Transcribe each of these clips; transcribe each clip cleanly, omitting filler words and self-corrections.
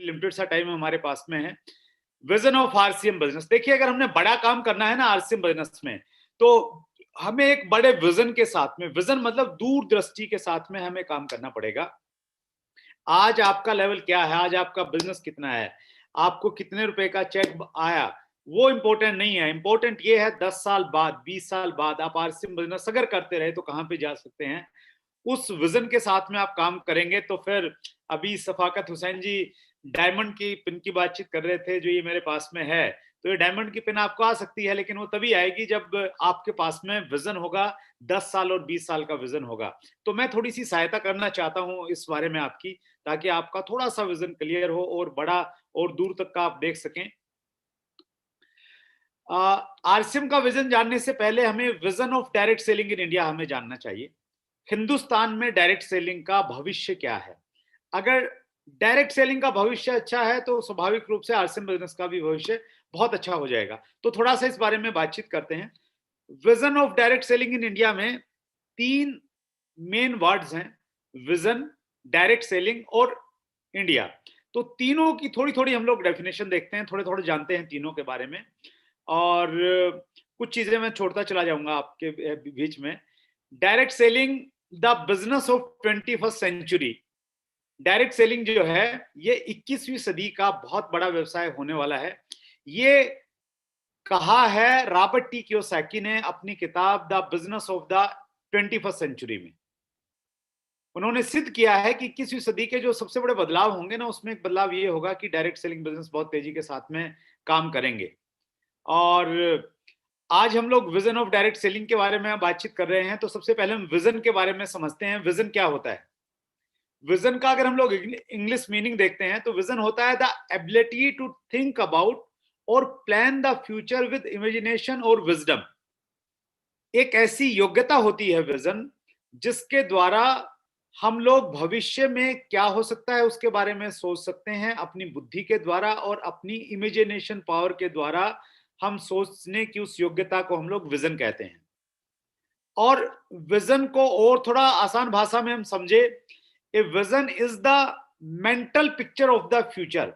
Limited सा time हमारे पास में है। विजन ऑफ आरसीएम बिजनेस, देखिए अगर हमने बड़ा काम करना है ना आरसीएम बिजनेस में, तो हमें एक बड़े विजन के साथ में, विजन मतलब दूरदृष्टि के साथ में हमें काम करना पड़ेगा। आज आपका लेवल क्या है, आज आपका बिजनेस कितना है, आपको कितने रुपए का चेक आया, वो इंपॉर्टेंट नहीं है। इंपॉर्टेंट ये है 10 साल बाद, 20 साल बाद आप आरसीएम बिजनेस अगर करते रहे तो कहां पे जा सकते हैं। उस विजन के साथ में आप काम करेंगे तो फिर, अभी सफाकत हुसैन जी डायमंड की पिन की बातचीत कर रहे थे, जो ये मेरे पास में है, तो ये डायमंड की पिन आपको आ सकती है, लेकिन वो तभी आएगी जब आपके पास में विजन होगा, 10 साल और 20 साल का विजन होगा। तो मैं थोड़ी सी सहायता करना चाहता हूं इस बारे में आपकी, ताकि आपका थोड़ा सा विजन क्लियर हो और बड़ा और दूर तक का आप देख सकें। आरसीएम का विजन जानने से पहले हमें vision of direct selling in India हमें जानना चाहिए। हिंदुस्तान में डायरेक्ट सेलिंग का भविष्य क्या है? अगर डायरेक्ट सेलिंग का भविष्य अच्छा है तो स्वाभाविक रूप से आरसीएम बिजनेस का भी भविष्य बहुत अच्छा हो जाएगा। तो थोड़ा सा इस बारे में बातचीत करते हैं। Vision of direct selling in India में 3 मेन वर्ड्स हैं, विजन, डायरेक्ट सेलिंग और इंडिया। तो तीनों की थोड़ी थोड़ी हम लोग डेफिनेशन देखते हैं, थोड़े थोड़े जानते हैं तीनों के बारे में, और कुछ चीजें मैं छोड़ता चला जाऊंगा आपके बीच में। Direct selling, the business of 21st century. Direct selling जो है ये 21वीं सदी का बहुत बड़ा व्यवसाय होने वाला है। ये कहा है रॉबर्ट टी कियोसाकी ने अपनी किताब the business of the 21st century में। उन्होंने सिद्ध किया है कि 21वीं सदी के जो सबसे बड़े बदलाव होंगे ना, उसमें एक बदलाव ये होगा कि डायरेक्ट सेलिंग बिजनेस बहुत तेजी के साथ में काम करेंगे। और आज हम लोग विजन ऑफ डायरेक्ट सेलिंग के बारे में बातचीत कर रहे हैं, तो सबसे पहले हम विजन के बारे में समझते हैं। विजन क्या होता है? विजन का अगर हम लोग इंग्लिश मीनिंग देखते हैं तो विजन होता है the ability to think about और plan the future with imagination और विजडम। एक ऐसी योग्यता होती है विजन, जिसके द्वारा हम लोग भविष्य में क्या हो सकता है उसके बारे में सोच सकते हैं, अपनी बुद्धि के द्वारा और अपनी इमेजिनेशन पावर के द्वारा हम सोचने की उस योग्यता को हम लोग विजन कहते हैं। और विजन को और थोड़ा आसान भाषा में हम समझे, a vision is the mental picture of the future.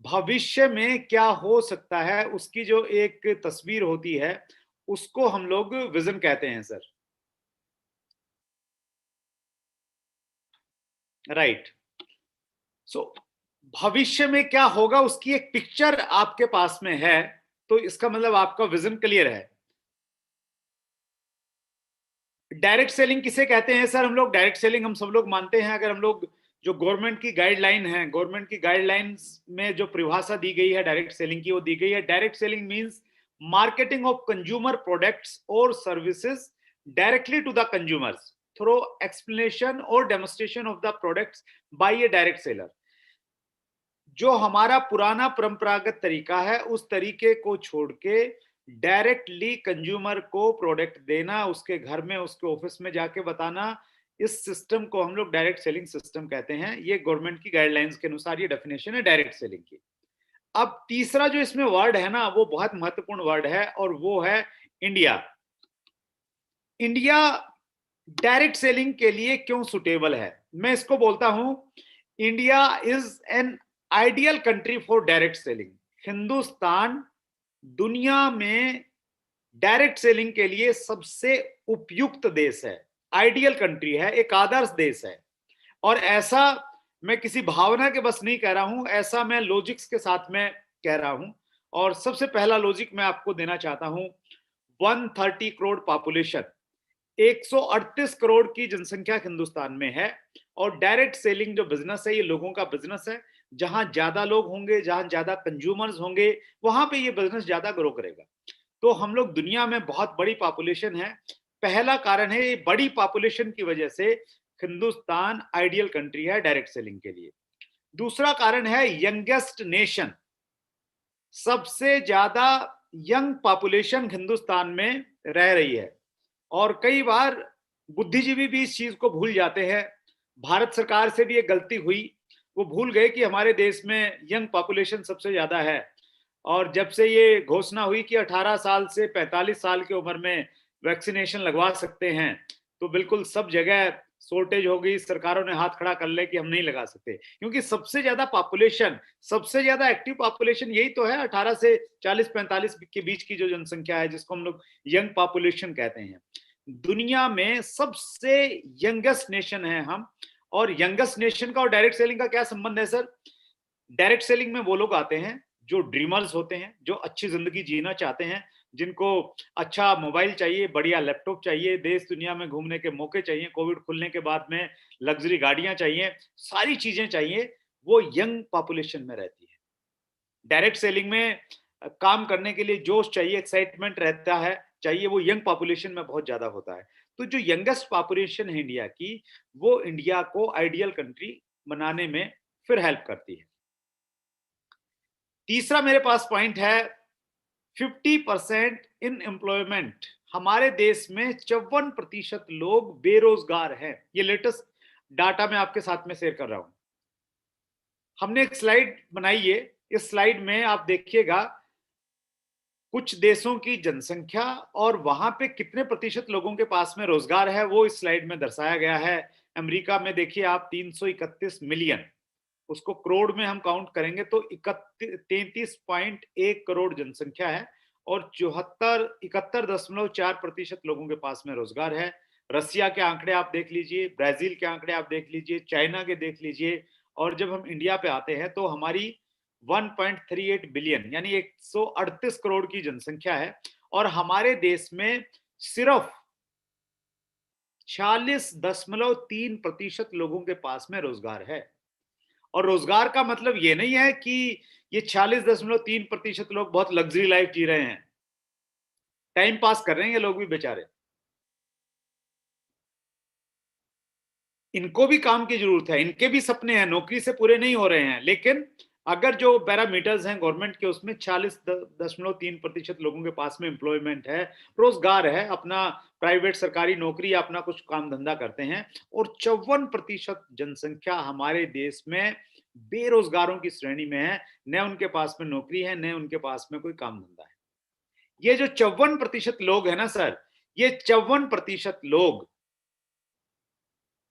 भविष्य में क्या हो सकता है उसकी जो एक तस्वीर होती है, उसको हम लोग विजन कहते हैं सर। राइट। सो भविष्य में क्या होगा उसकी एक पिक्चर आपके पास में है, तो इसका मतलब आपका विजन क्लियर है। डायरेक्ट सेलिंग किसे कहते हैं सर? हम लोग डायरेक्ट सेलिंग हम सब लोग मानते हैं, अगर हम लोग जो गवर्नमेंट की गाइडलाइन है, गवर्नमेंट की गाइडलाइंस में जो परिभाषा दी गई है डायरेक्ट सेलिंग की, वो दी गई है direct selling means marketing of consumer products और services directly to the consumers through explanation और demonstration of the products by a direct seller. जो हमारा पुराना परंपरागत तरीका है उस तरीके को छोड़ के डायरेक्टली कंज्यूमर को प्रोडक्ट देना, उसके घर में, उसके ऑफिस में जाके बताना, इस सिस्टम को हम लोग डायरेक्ट सेलिंग सिस्टम कहते हैं। ये गवर्नमेंट की गाइडलाइंस के अनुसार ये डेफिनेशन है डायरेक्ट सेलिंग की। अब तीसरा जो इसमें वर्ड है ना, वो बहुत महत्वपूर्ण वर्ड है, और वो है इंडिया। इंडिया डायरेक्ट सेलिंग के लिए क्यों सुटेबल है? मैं इसको बोलता हूं, India is an ideal country for direct selling. Hindustan दुनिया में डायरेक्ट सेलिंग के लिए सबसे उपयुक्त देश है, आइडियल कंट्री है, एक आदर्श देश है। और ऐसा मैं किसी भावना के बस नहीं कह रहा हूं, ऐसा मैं लॉजिक्स के साथ में कह रहा हूं। और सबसे पहला लॉजिक मैं आपको देना चाहता हूं। 130 करोड़ पॉपुलेशन, 138 करोड़ की जनसंख्या हिंदुस्तान में है, और डायरेक्ट सेलिंग जो बिजनेस है ये लोगों का बिजनेस है। जहां ज्यादा लोग होंगे, जहां ज्यादा कंज्यूमर्स होंगे, वहां पे ये बिजनेस ज्यादा ग्रो करेगा। तो हम लोग दुनिया में बहुत बड़ी पॉपुलेशन है, पहला कारण है ये बड़ी पॉपुलेशन की वजह से हिंदुस्तान आइडियल कंट्री है डायरेक्ट सेलिंग के लिए। दूसरा कारण है यंगेस्ट नेशन, सबसे ज्यादा यंग पॉपुलेशन हिंदुस्तान में रह रही है। और कई बार बुद्धिजीवी भी इस चीज को भूल जाते हैं, भारत सरकार से भी एक गलती हुई, वो भूल गए कि हमारे देश में यंग पॉपुलेशन सबसे ज्यादा है। और जब से ये घोषणा हुई कि 18 साल से 45 साल की उम्र में वैक्सीनेशन लगवा सकते हैं, तो बिल्कुल सब जगह शॉर्टेज हो गई, सरकारों ने हाथ खड़ा कर ले कि हम नहीं लगा सकते, क्योंकि सबसे ज्यादा पॉपुलेशन, सबसे ज्यादा एक्टिव पॉपुलेशन यही तो है 18 से 40-45 के बीच की जो जनसंख्या है, जिसको हम लोग यंग पॉपुलेशन कहते हैं। दुनिया में सबसे यंगेस्ट नेशन है हम। और यंगेस्ट नेशन का और डायरेक्ट सेलिंग का क्या संबंध है सर? डायरेक्ट सेलिंग में वो लोग आते हैं जो ड्रीमर्स होते हैं, जो अच्छी जिंदगी जीना चाहते हैं, जिनको अच्छा मोबाइल चाहिए, बढ़िया लैपटॉप चाहिए, देश दुनिया में घूमने के मौके चाहिए, कोविड खुलने के बाद में लग्जरी गाड़ियां चाहिए, सारी चीजें चाहिए, वो यंग पॉपुलेशन में रहती है। डायरेक्ट सेलिंग में काम करने के लिए जोश चाहिए, एक्साइटमेंट रहता है चाहिए, वो यंग पॉपुलेशन में बहुत ज्यादा होता है। तो जो यंगेस्ट पॉपुलेशन है इंडिया की, वो इंडिया को आइडियल कंट्री बनाने में फिर हेल्प करती है। तीसरा मेरे पास पॉइंट है 50% इन एम्प्लॉयमेंट। हमारे देश में 54% लोग बेरोजगार हैं। ये लेटेस्ट डाटा मैं आपके साथ में शेयर कर रहा हूं। हमने एक स्लाइड बनाई है, इस स्लाइड में आप देखिएगा कुछ देशों की जनसंख्या और वहां पे कितने प्रतिशत लोगों के पास में रोजगार है, वो इस स्लाइड में दर्शाया गया है। अमेरिका में देखिए आप 331 मिलियन, उसको करोड़ में हम काउंट करेंगे तो 33.1 करोड़ जनसंख्या है और 71.4% लोगों के पास में रोजगार है। रसिया के आंकड़े आप देख लीजिए, ब्राजील के आंकड़े आप देख लीजिए, चाइना के देख लीजिए, और जब हम इंडिया पे आते हैं तो हमारी 1.38 बिलियन यानी 138 करोड़ की जनसंख्या है और हमारे देश में सिर्फ 46.3% लोगों के पास में रोजगार है। और रोजगार का मतलब ये नहीं है कि ये 46.3% लोग बहुत लग्जरी लाइफ जी रहे हैं, टाइम पास कर रहे हैं ये लोग भी बेचारे, इनको भी काम की जरूरत है, इनके भी सपने हैं, नौकरी से पूरे नहीं हो रहे हैं। लेकिन अगर जो पैरामीटर्स हैं गवर्नमेंट के, उसमें 46.3% लोगों के पास में एम्प्लॉयमेंट है, रोजगार है, अपना प्राइवेट सरकारी नौकरी या अपना कुछ काम धंधा करते हैं, और 54% जनसंख्या हमारे देश में बेरोजगारों की श्रेणी में है, न उनके पास में नौकरी है, न उनके पास में कोई काम धंधा है। ये जो 54% लोग है ना सर, ये 54% लोग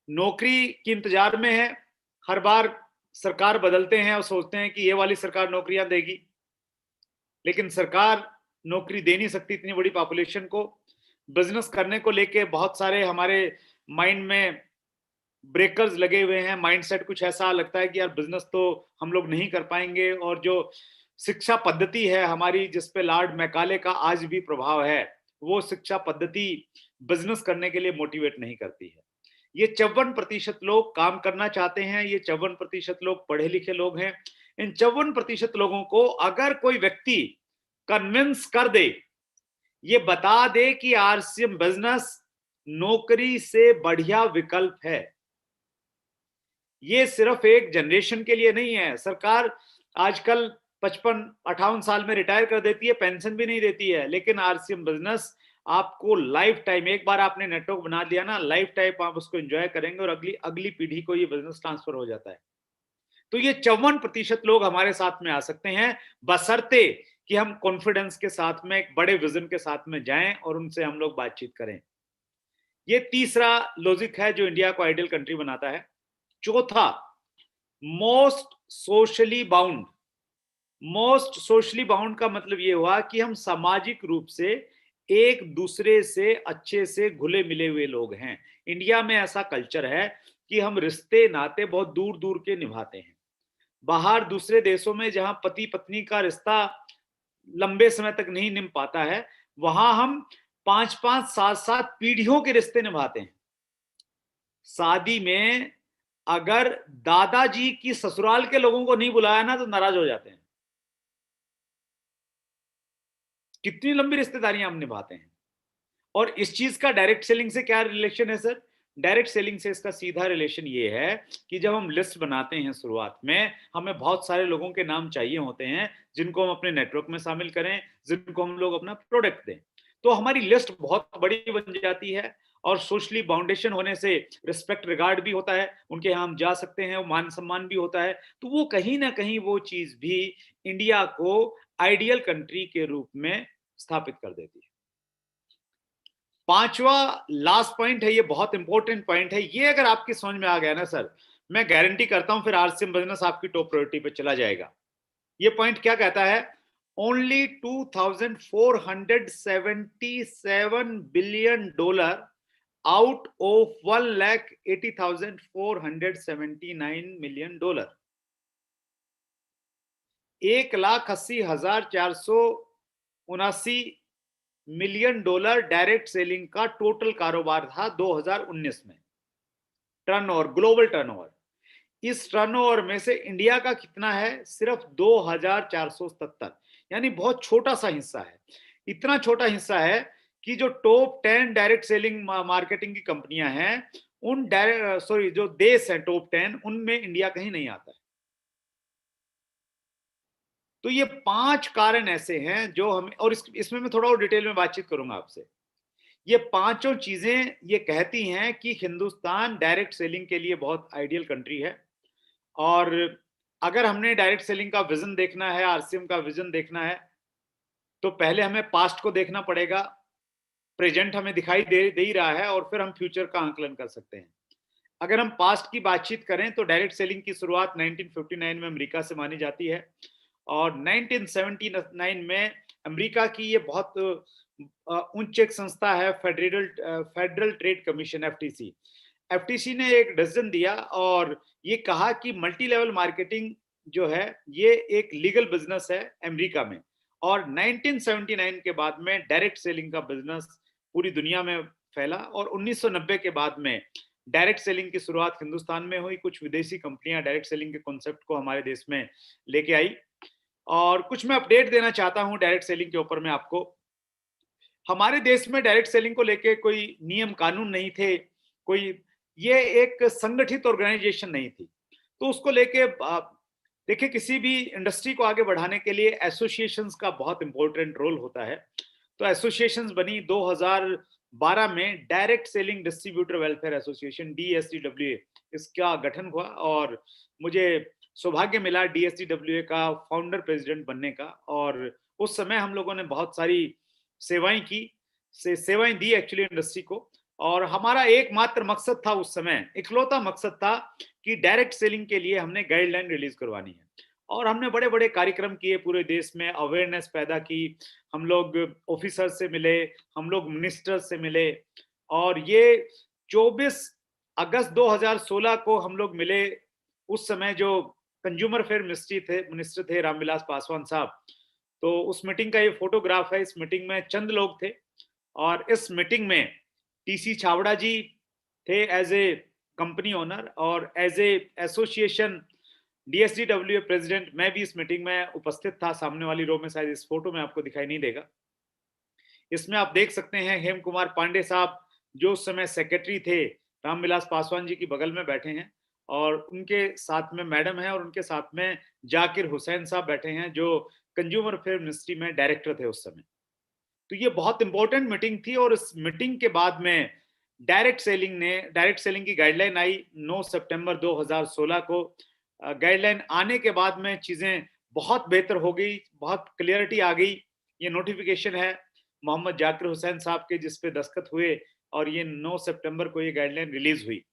नौकरी के इंतजार में है। हर बार सरकार बदलते हैं और सोचते हैं कि ये वाली सरकार नौकरियां देगी, लेकिन सरकार नौकरी दे नहीं सकती इतनी बड़ी पॉपुलेशन को। बिजनेस करने को लेके बहुत सारे हमारे माइंड में ब्रेकर्स लगे हुए हैं, माइंडसेट कुछ ऐसा लगता है कि यार बिजनेस तो हम लोग नहीं कर पाएंगे, और जो शिक्षा पद्धति है हमारी, जिसपे लॉर्ड मैकाले का आज भी प्रभाव है, वो शिक्षा पद्धति बिजनेस करने के लिए मोटिवेट नहीं करती है। ये 54% लोग काम करना चाहते हैं, ये 54% लोग पढ़े लिखे लोग हैं। इन 54% लोगों को अगर कोई व्यक्ति कन्विंस कर दे, ये बता दे कि आरसीएम बिजनेस नौकरी से बढ़िया विकल्प है, ये सिर्फ एक जनरेशन के लिए नहीं है। सरकार आजकल 55-58 साल में रिटायर कर देती है, पेंशन भी नहीं देती है, लेकिन आरसीएम बिजनेस आपको लाइफ टाइम, एक बार आपने नेटवर्क बना दिया ना, लाइफ टाइम आप उसको एंजॉय करेंगे और अगली अगली पीढ़ी को ये बिजनेस ट्रांसफर हो जाता है। तो ये 54% लोग हमारे साथ में आ सकते हैं, बशर्ते कि हम कॉन्फिडेंस के साथ में, एक बड़े विजन के साथ में जाएं और उनसे हम लोग बातचीत करें। ये तीसरा लॉजिक है जो इंडिया को आइडियल कंट्री बनाता है। चौथा, most socially bound. Most socially bound का मतलब ये हुआ कि हम सामाजिक रूप से एक दूसरे से अच्छे से घुले मिले हुए लोग हैं। इंडिया में ऐसा कल्चर है कि हम रिश्ते नाते बहुत दूर दूर के निभाते हैं। बाहर दूसरे देशों में जहां पति पत्नी का रिश्ता लंबे समय तक नहीं निभ पाता है, वहां हम 5-5 7-7 पीढ़ियों के रिश्ते निभाते हैं। शादी में अगर दादाजी की ससुराल के लोगों को नहीं बुलाया ना तो नाराज हो जाते हैं। कितनी लंबी रिश्तेदारियां हम निभाते हैं। और इस चीज का डायरेक्ट सेलिंग से क्या रिलेशन है सर? डायरेक्ट सेलिंग से इसका सीधा रिलेशन ये है कि जब हम लिस्ट बनाते हैं शुरुआत में, हमें बहुत सारे लोगों के नाम चाहिए होते हैं जिनको हम अपने नेटवर्क में शामिल करें, जिनको हम लोग अपना प्रोडक्ट दें। तो हमारी लिस्ट बहुत बड़ी बन जाती है, और सोशली बाउंडेशन होने से रिस्पेक्ट रिगार्ड भी होता है, उनके यहाँ हम जा सकते हैं, मान सम्मान भी होता है। तो वो कहीं ना कहीं वो चीज भी इंडिया को आइडियल कंट्री के रूप में स्थापित कर देती है। पांचवा लास्ट पॉइंट है, ये बहुत इंपॉर्टेंट पॉइंट है, ये अगर आपकी समझ में आ गया ना सर, मैं गारंटी करता हूं फिर आरसीएम बिजनेस आपकी टॉप प्रायोरिटी पे चला जाएगा। ये पॉइंट क्या कहता है? Only $2,477 billion out of $1,80,479 million, $1,80,479 million direct selling का टोटल कारोबार था 2019 में, टर्नओवर, ग्लोबल टर्नओवर। इस टर्नओवर में से इंडिया का कितना है? सिर्फ 2,477, यानी बहुत छोटा सा हिस्सा है। इतना छोटा हिस्सा है कि जो टॉप 10 डायरेक्ट सेलिंग मार्केटिंग की कंपनियां हैं, उन जो देश हैं टॉप 10, उनमें इंडिया कहीं नहीं आता है। तो ये 5 कारण ऐसे हैं जो हमें, और इसमें मैं थोड़ा और डिटेल में बातचीत करूंगा आपसे। ये पांचों चीजें ये कहती हैं कि हिंदुस्तान डायरेक्ट सेलिंग के लिए बहुत आइडियल कंट्री है। और अगर हमने डायरेक्ट सेलिंग का विजन देखना है, आरसीएम का विजन देखना है, तो पहले हमें पास्ट को देखना पड़ेगा, प्रेजेंट हमें दिखाई दे ही रहा है, और फिर हम फ्यूचर का आंकलन कर सकते हैं। अगर हम पास्ट की बातचीत करें तो डायरेक्ट सेलिंग की शुरुआत 1959 में अमेरिका से मानी जाती है, और 1979 में अमेरिका की ये बहुत उच्च एक संस्था है, federal trade commission, FTC. FTC ने एक डिसीजन दिया और ये कहा कि मल्टी लेवल मार्केटिंग जो है ये एक लीगल बिजनेस है अमेरिका में। और 1979 के बाद में डायरेक्ट सेलिंग का बिजनेस पूरी दुनिया में फैला, और 1990 के बाद में डायरेक्ट सेलिंग की शुरुआत हिंदुस्तान में हुई। कुछ विदेशी कंपनियां डायरेक्ट सेलिंग के कॉन्सेप्ट को हमारे देश में लेके आई। और कुछ मैं अपडेट देना चाहता हूं डायरेक्ट सेलिंग के ऊपर में आपको। हमारे देश में डायरेक्ट सेलिंग को लेके कोई नियम कानून नहीं थे, कोई, ये एक संगठित ऑर्गेनाइजेशन नहीं थी। तो उसको लेके देखिए, किसी भी इंडस्ट्री को आगे बढ़ाने के लिए एसोसिएशंस का बहुत इंपॉर्टेंट रोल होता है। तो एसोसिएशंस बनी 2012 में, direct selling distributor welfare association, DSDWA, इसका गठन हुआ, और मुझे सौभाग्य मिला DSDWA का फाउंडर प्रेसिडेंट बनने का। और उस समय हम लोगों ने बहुत सारी सेवाएं की, सेवाएं दी एक्चुअली इंडस्ट्री को। और हमारा एकमात्र मकसद था उस समय, इकलौता मकसद था कि डायरेक्ट सेलिंग के लिए हमने गाइडलाइन रिलीज करवानी है। और हमने बड़े बड़े कार्यक्रम किए, पूरे देश में अवेयरनेस पैदा की। हम लोग ऑफिसर से मिले, हम लोग मिनिस्टर से मिले, और ये 24 अगस्त 2016 को हम लोग मिले। उस समय जो कंज्यूमर अफेयर मिनिस्टर थे रामविलास पासवान साहब। तो उस मीटिंग का ये फोटोग्राफ है। इस मीटिंग में चंद लोग थे, और इस मीटिंग में टीसी छावड़ा जी थे एज ए कंपनी ओनर, और as a association DSDWA president मैं भी इस मीटिंग में उपस्थित था। सामने वाली रो में, शायद इस फोटो में आपको दिखाई नहीं देगा। इसमें आप देख सकते हैं हेम कुमार पांडे साहब, जो उस समय सेक्रेटरी थे रामविलास पासवान जी की बगल में बैठे हैं, और उनके साथ में मैडम है, और उनके साथ में जाकिर हुसैन साहब बैठे हैं, जो कंज्यूमर अफेयर मिनिस्ट्री में डायरेक्टर थे उस समय। तो ये बहुत इंपॉर्टेंट मीटिंग थी। और इस मीटिंग के बाद में डायरेक्ट सेलिंग की गाइडलाइन आई 9 सितंबर 2016 को। गाइडलाइन आने के बाद में चीजें बहुत बेहतर हो गई, बहुत क्लियरिटी आ गई। ये नोटिफिकेशन है मोहम्मद जाकिर हुसैन साहब के, जिसपे दस्तखत हुए, और ये 9 सितंबर को ये गाइडलाइन रिलीज हुई।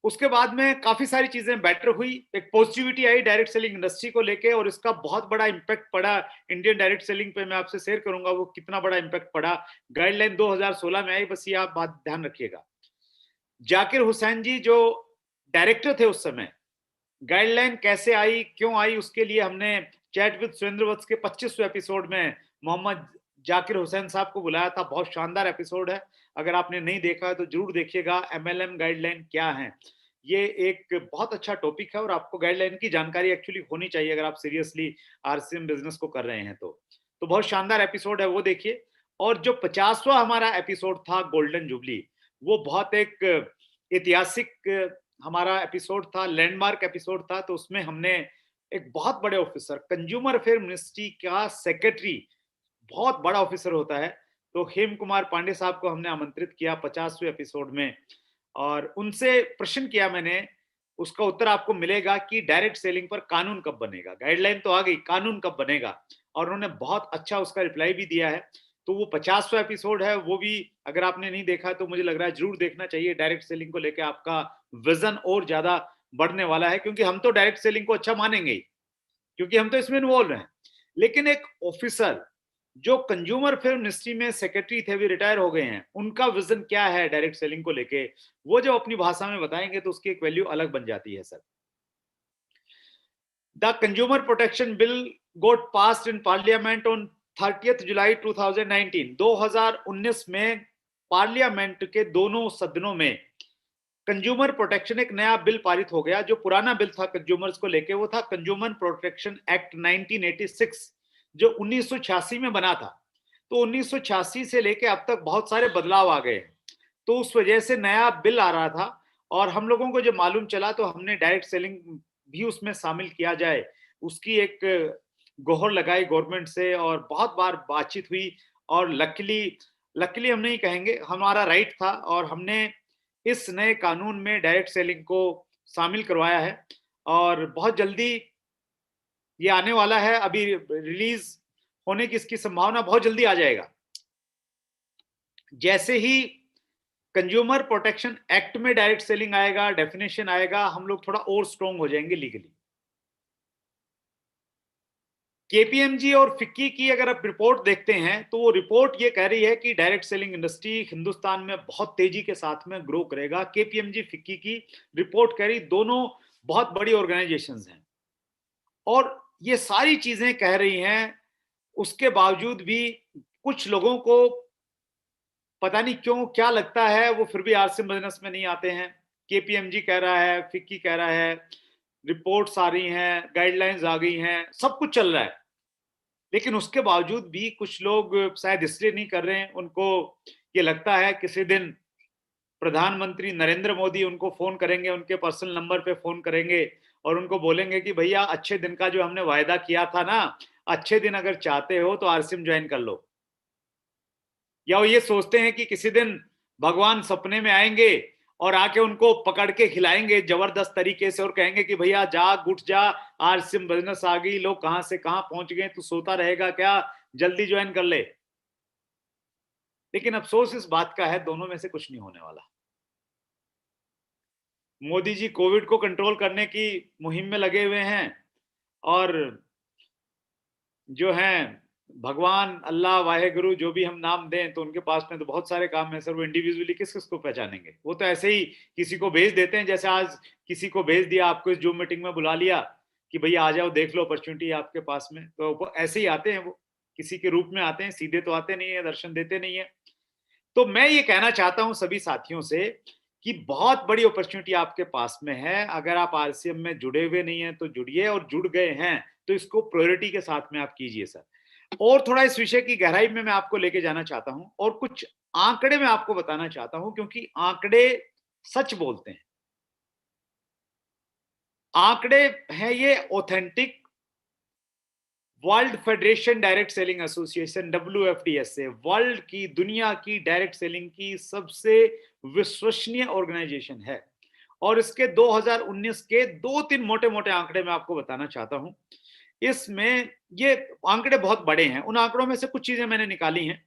उसके बाद में काफी सारी चीजें बेटर हुई, एक पॉजिटिविटी आई डायरेक्ट सेलिंग इंडस्ट्री को लेके, और इसका बहुत बड़ा इंपैक्ट पड़ा इंडियन डायरेक्ट सेलिंग पे। मैं आपसे शेयर करूंगा वो कितना बड़ा इंपैक्ट पड़ा। गाइडलाइन 2016 में आई, बस ये आप बात ध्यान रखिएगा। जाकिर हुसैन जी जो डायरेक्टर थे उस समय, गाइडलाइन कैसे आई, क्यों आई, उसके लिए हमने चैट विद सुरेंद्र वत्स के 25वें एपिसोड में मोहम्मद जाकिर हुसैन साहब को बुलाया था। बहुत शानदार एपिसोड है, अगर आपने नहीं देखा है तो जरूर देखिएगा। MLM गाइडलाइन क्या है, ये एक बहुत अच्छा टॉपिक है, और आपको गाइडलाइन की जानकारी एक्चुअली होनी चाहिए अगर आप सीरियसली आरसीएम बिजनेस को कर रहे हैं तो बहुत शानदार एपिसोड है, वो देखिए। और जो 50वां हमारा एपिसोड था गोल्डन जुबली, वो बहुत एक ऐतिहासिक हमारा एपिसोड था, लैंडमार्क एपिसोड था। तो उसमें हमने एक बहुत बड़े ऑफिसर, कंज्यूमर अफेयर मिनिस्ट्री का सेक्रेटरी, बहुत बड़ा ऑफिसर होता है, तो हेम कुमार पांडे साहब को हमने आमंत्रित किया 50वें एपिसोड में, और उनसे प्रश्न किया मैंने। उसका उत्तर आपको मिलेगा कि डायरेक्ट सेलिंग पर कानून कब बनेगा। गाइडलाइन तो आ गई, कानून कब बनेगा, और उन्होंने बहुत अच्छा उसका रिप्लाई भी दिया है। तो वो 50वां एपिसोड है, वो भी अगर आपने नहीं देखा तो मुझे लग रहा है जरूर देखना चाहिए। डायरेक्ट सेलिंग को लेकर आपका विजन और ज्यादा बढ़ने वाला है, क्योंकि हम तो डायरेक्ट सेलिंग को अच्छा मानेंगे ही, क्योंकि हम तो इसमें इन्वॉल्व हैं। लेकिन एक ऑफिसर जो कंज्यूमर फिल्म मिनिस्ट्री में सेक्रेटरी थे, भी रिटायर हो गए हैं, उनका विजन क्या है डायरेक्ट सेलिंग को लेके, वो जब अपनी भाषा में बताएंगे तो उसकी एक वैल्यू अलग बन जाती है sir. The consumer protection bill got passed in parliament on 30th July 2019। 2019 में पार्लियामेंट के दोनों सदनों में कंज्यूमर प्रोटेक्शन एक नया बिल पारित हो गया। जो पुराना बिल था कंज्यूमर्स को लेके, वो था कंज्यूमर प्रोटेक्शन एक्ट 1986, जो 1986 में बना था। तो 1986 से लेके अब तक बहुत सारे बदलाव आ गए हैं, तो उस वजह से नया बिल आ रहा था। और हम लोगों को जब मालूम चला तो हमने डायरेक्ट सेलिंग भी उसमें शामिल किया जाए, उसकी एक गोहर लगाई गवर्नमेंट से, और बहुत बार बातचीत हुई। और लकीली लकीली हम नहीं कहेंगे, हमारा राइट था, और हमने इस नए कानून में डायरेक्ट सेलिंग को शामिल करवाया है। और बहुत जल्दी ये आने वाला है, अभी रिलीज होने की इसकी संभावना बहुत जल्दी आ जाएगा। जैसे ही कंज्यूमर प्रोटेक्शन एक्ट में डायरेक्ट सेलिंग आएगा, डेफिनेशन आएगा, हम लोग थोड़ा और स्ट्रॉन्ग हो जाएंगे लीगली। केपीएमजी और फिक्की की अगर आप रिपोर्ट देखते हैं तो वो रिपोर्ट ये कह रही है कि डायरेक्ट सेलिंग इंडस्ट्री हिंदुस्तान में बहुत तेजी के साथ में ग्रो करेगा। केपीएमजी फिक्की की रिपोर्ट कह रही, दोनों बहुत बड़ी ऑर्गेनाइजेशंस हैं, और ये सारी चीजें कह रही हैं, उसके बावजूद भी कुछ लोगों को पता नहीं क्यों क्या लगता है, वो फिर भी आरसीएम बिजनेस में नहीं आते हैं। केपीएमजी कह रहा है, फिक्की कह रहा है, रिपोर्ट्स आ रही हैं, गाइडलाइंस आ गई हैं, सब कुछ चल रहा है, लेकिन उसके बावजूद भी कुछ लोग शायद इसलिए नहीं कर रहे हैं, उनको ये लगता है किसी दिन प्रधानमंत्री नरेंद्र मोदी उनको फोन करेंगे, उनके पर्सनल नंबर पे फोन करेंगे और उनको बोलेंगे कि भैया अच्छे दिन का जो हमने वायदा किया था ना, अच्छे दिन अगर चाहते हो तो आरसीएम ज्वाइन कर लो। या वो ये सोचते हैं कि किसी दिन भगवान सपने में आएंगे और आके उनको पकड़ के खिलाएंगे जबरदस्त तरीके से, और कहेंगे कि भैया जाग उठ जा, आरसीएम बिजनेस आ गई, लोग कहां से कहां पहुंच गए, तू सोता रहेगा क्या, जल्दी ज्वाइन कर ले। लेकिन अफसोस इस बात का है, दोनों में से कुछ नहीं होने वाला। मोदी जी कोविड को कंट्रोल करने की मुहिम में लगे हुए हैं, और जो हैं भगवान अल्लाह वाहेगुरु जो भी हम नाम दें तो उनके पास में तो बहुत सारे काम है सर। वो इंडिविजुअली किस किस को पहचानेंगे, वो तो ऐसे ही किसी को भेज देते हैं, जैसे आज किसी को भेज दिया, आपको इस जूम मीटिंग में बुला लिया कि भैया आ जाओ, देख लो अपॉर्चुनिटी आपके पास में, तो वो ऐसे ही आते हैं, वो किसी के रूप में आते हैं, सीधे तो आते नहीं है, दर्शन देते नहीं है। तो मैं ये कहना चाहता हूं सभी साथियों से कि बहुत बड़ी अपॉर्चुनिटी आपके पास में है। अगर आप आरसीएम में जुड़े हुए नहीं हैं तो जुड़िए, और जुड़ गए हैं तो इसको प्रायोरिटी के साथ में आप कीजिए सर। और थोड़ा इस विषय की गहराई में मैं आपको लेके जाना चाहता हूं, और कुछ आंकड़े मैं आपको बताना चाहता हूं, क्योंकि आंकड़े सच बोलते हैं। आंकड़े हैं ये authentic, world federation direct selling association WFDS से, वर्ल्ड की, दुनिया की डायरेक्ट सेलिंग की सबसे विश्वसनीय ऑर्गेनाइजेशन है। और इसके 2019 के दो तीन मोटे मोटे आंकड़े मैं आपको बताना चाहता हूं। इसमें ये आंकड़े बहुत बड़े हैं, उन आंकड़ों में से कुछ चीजें मैंने निकाली हैं।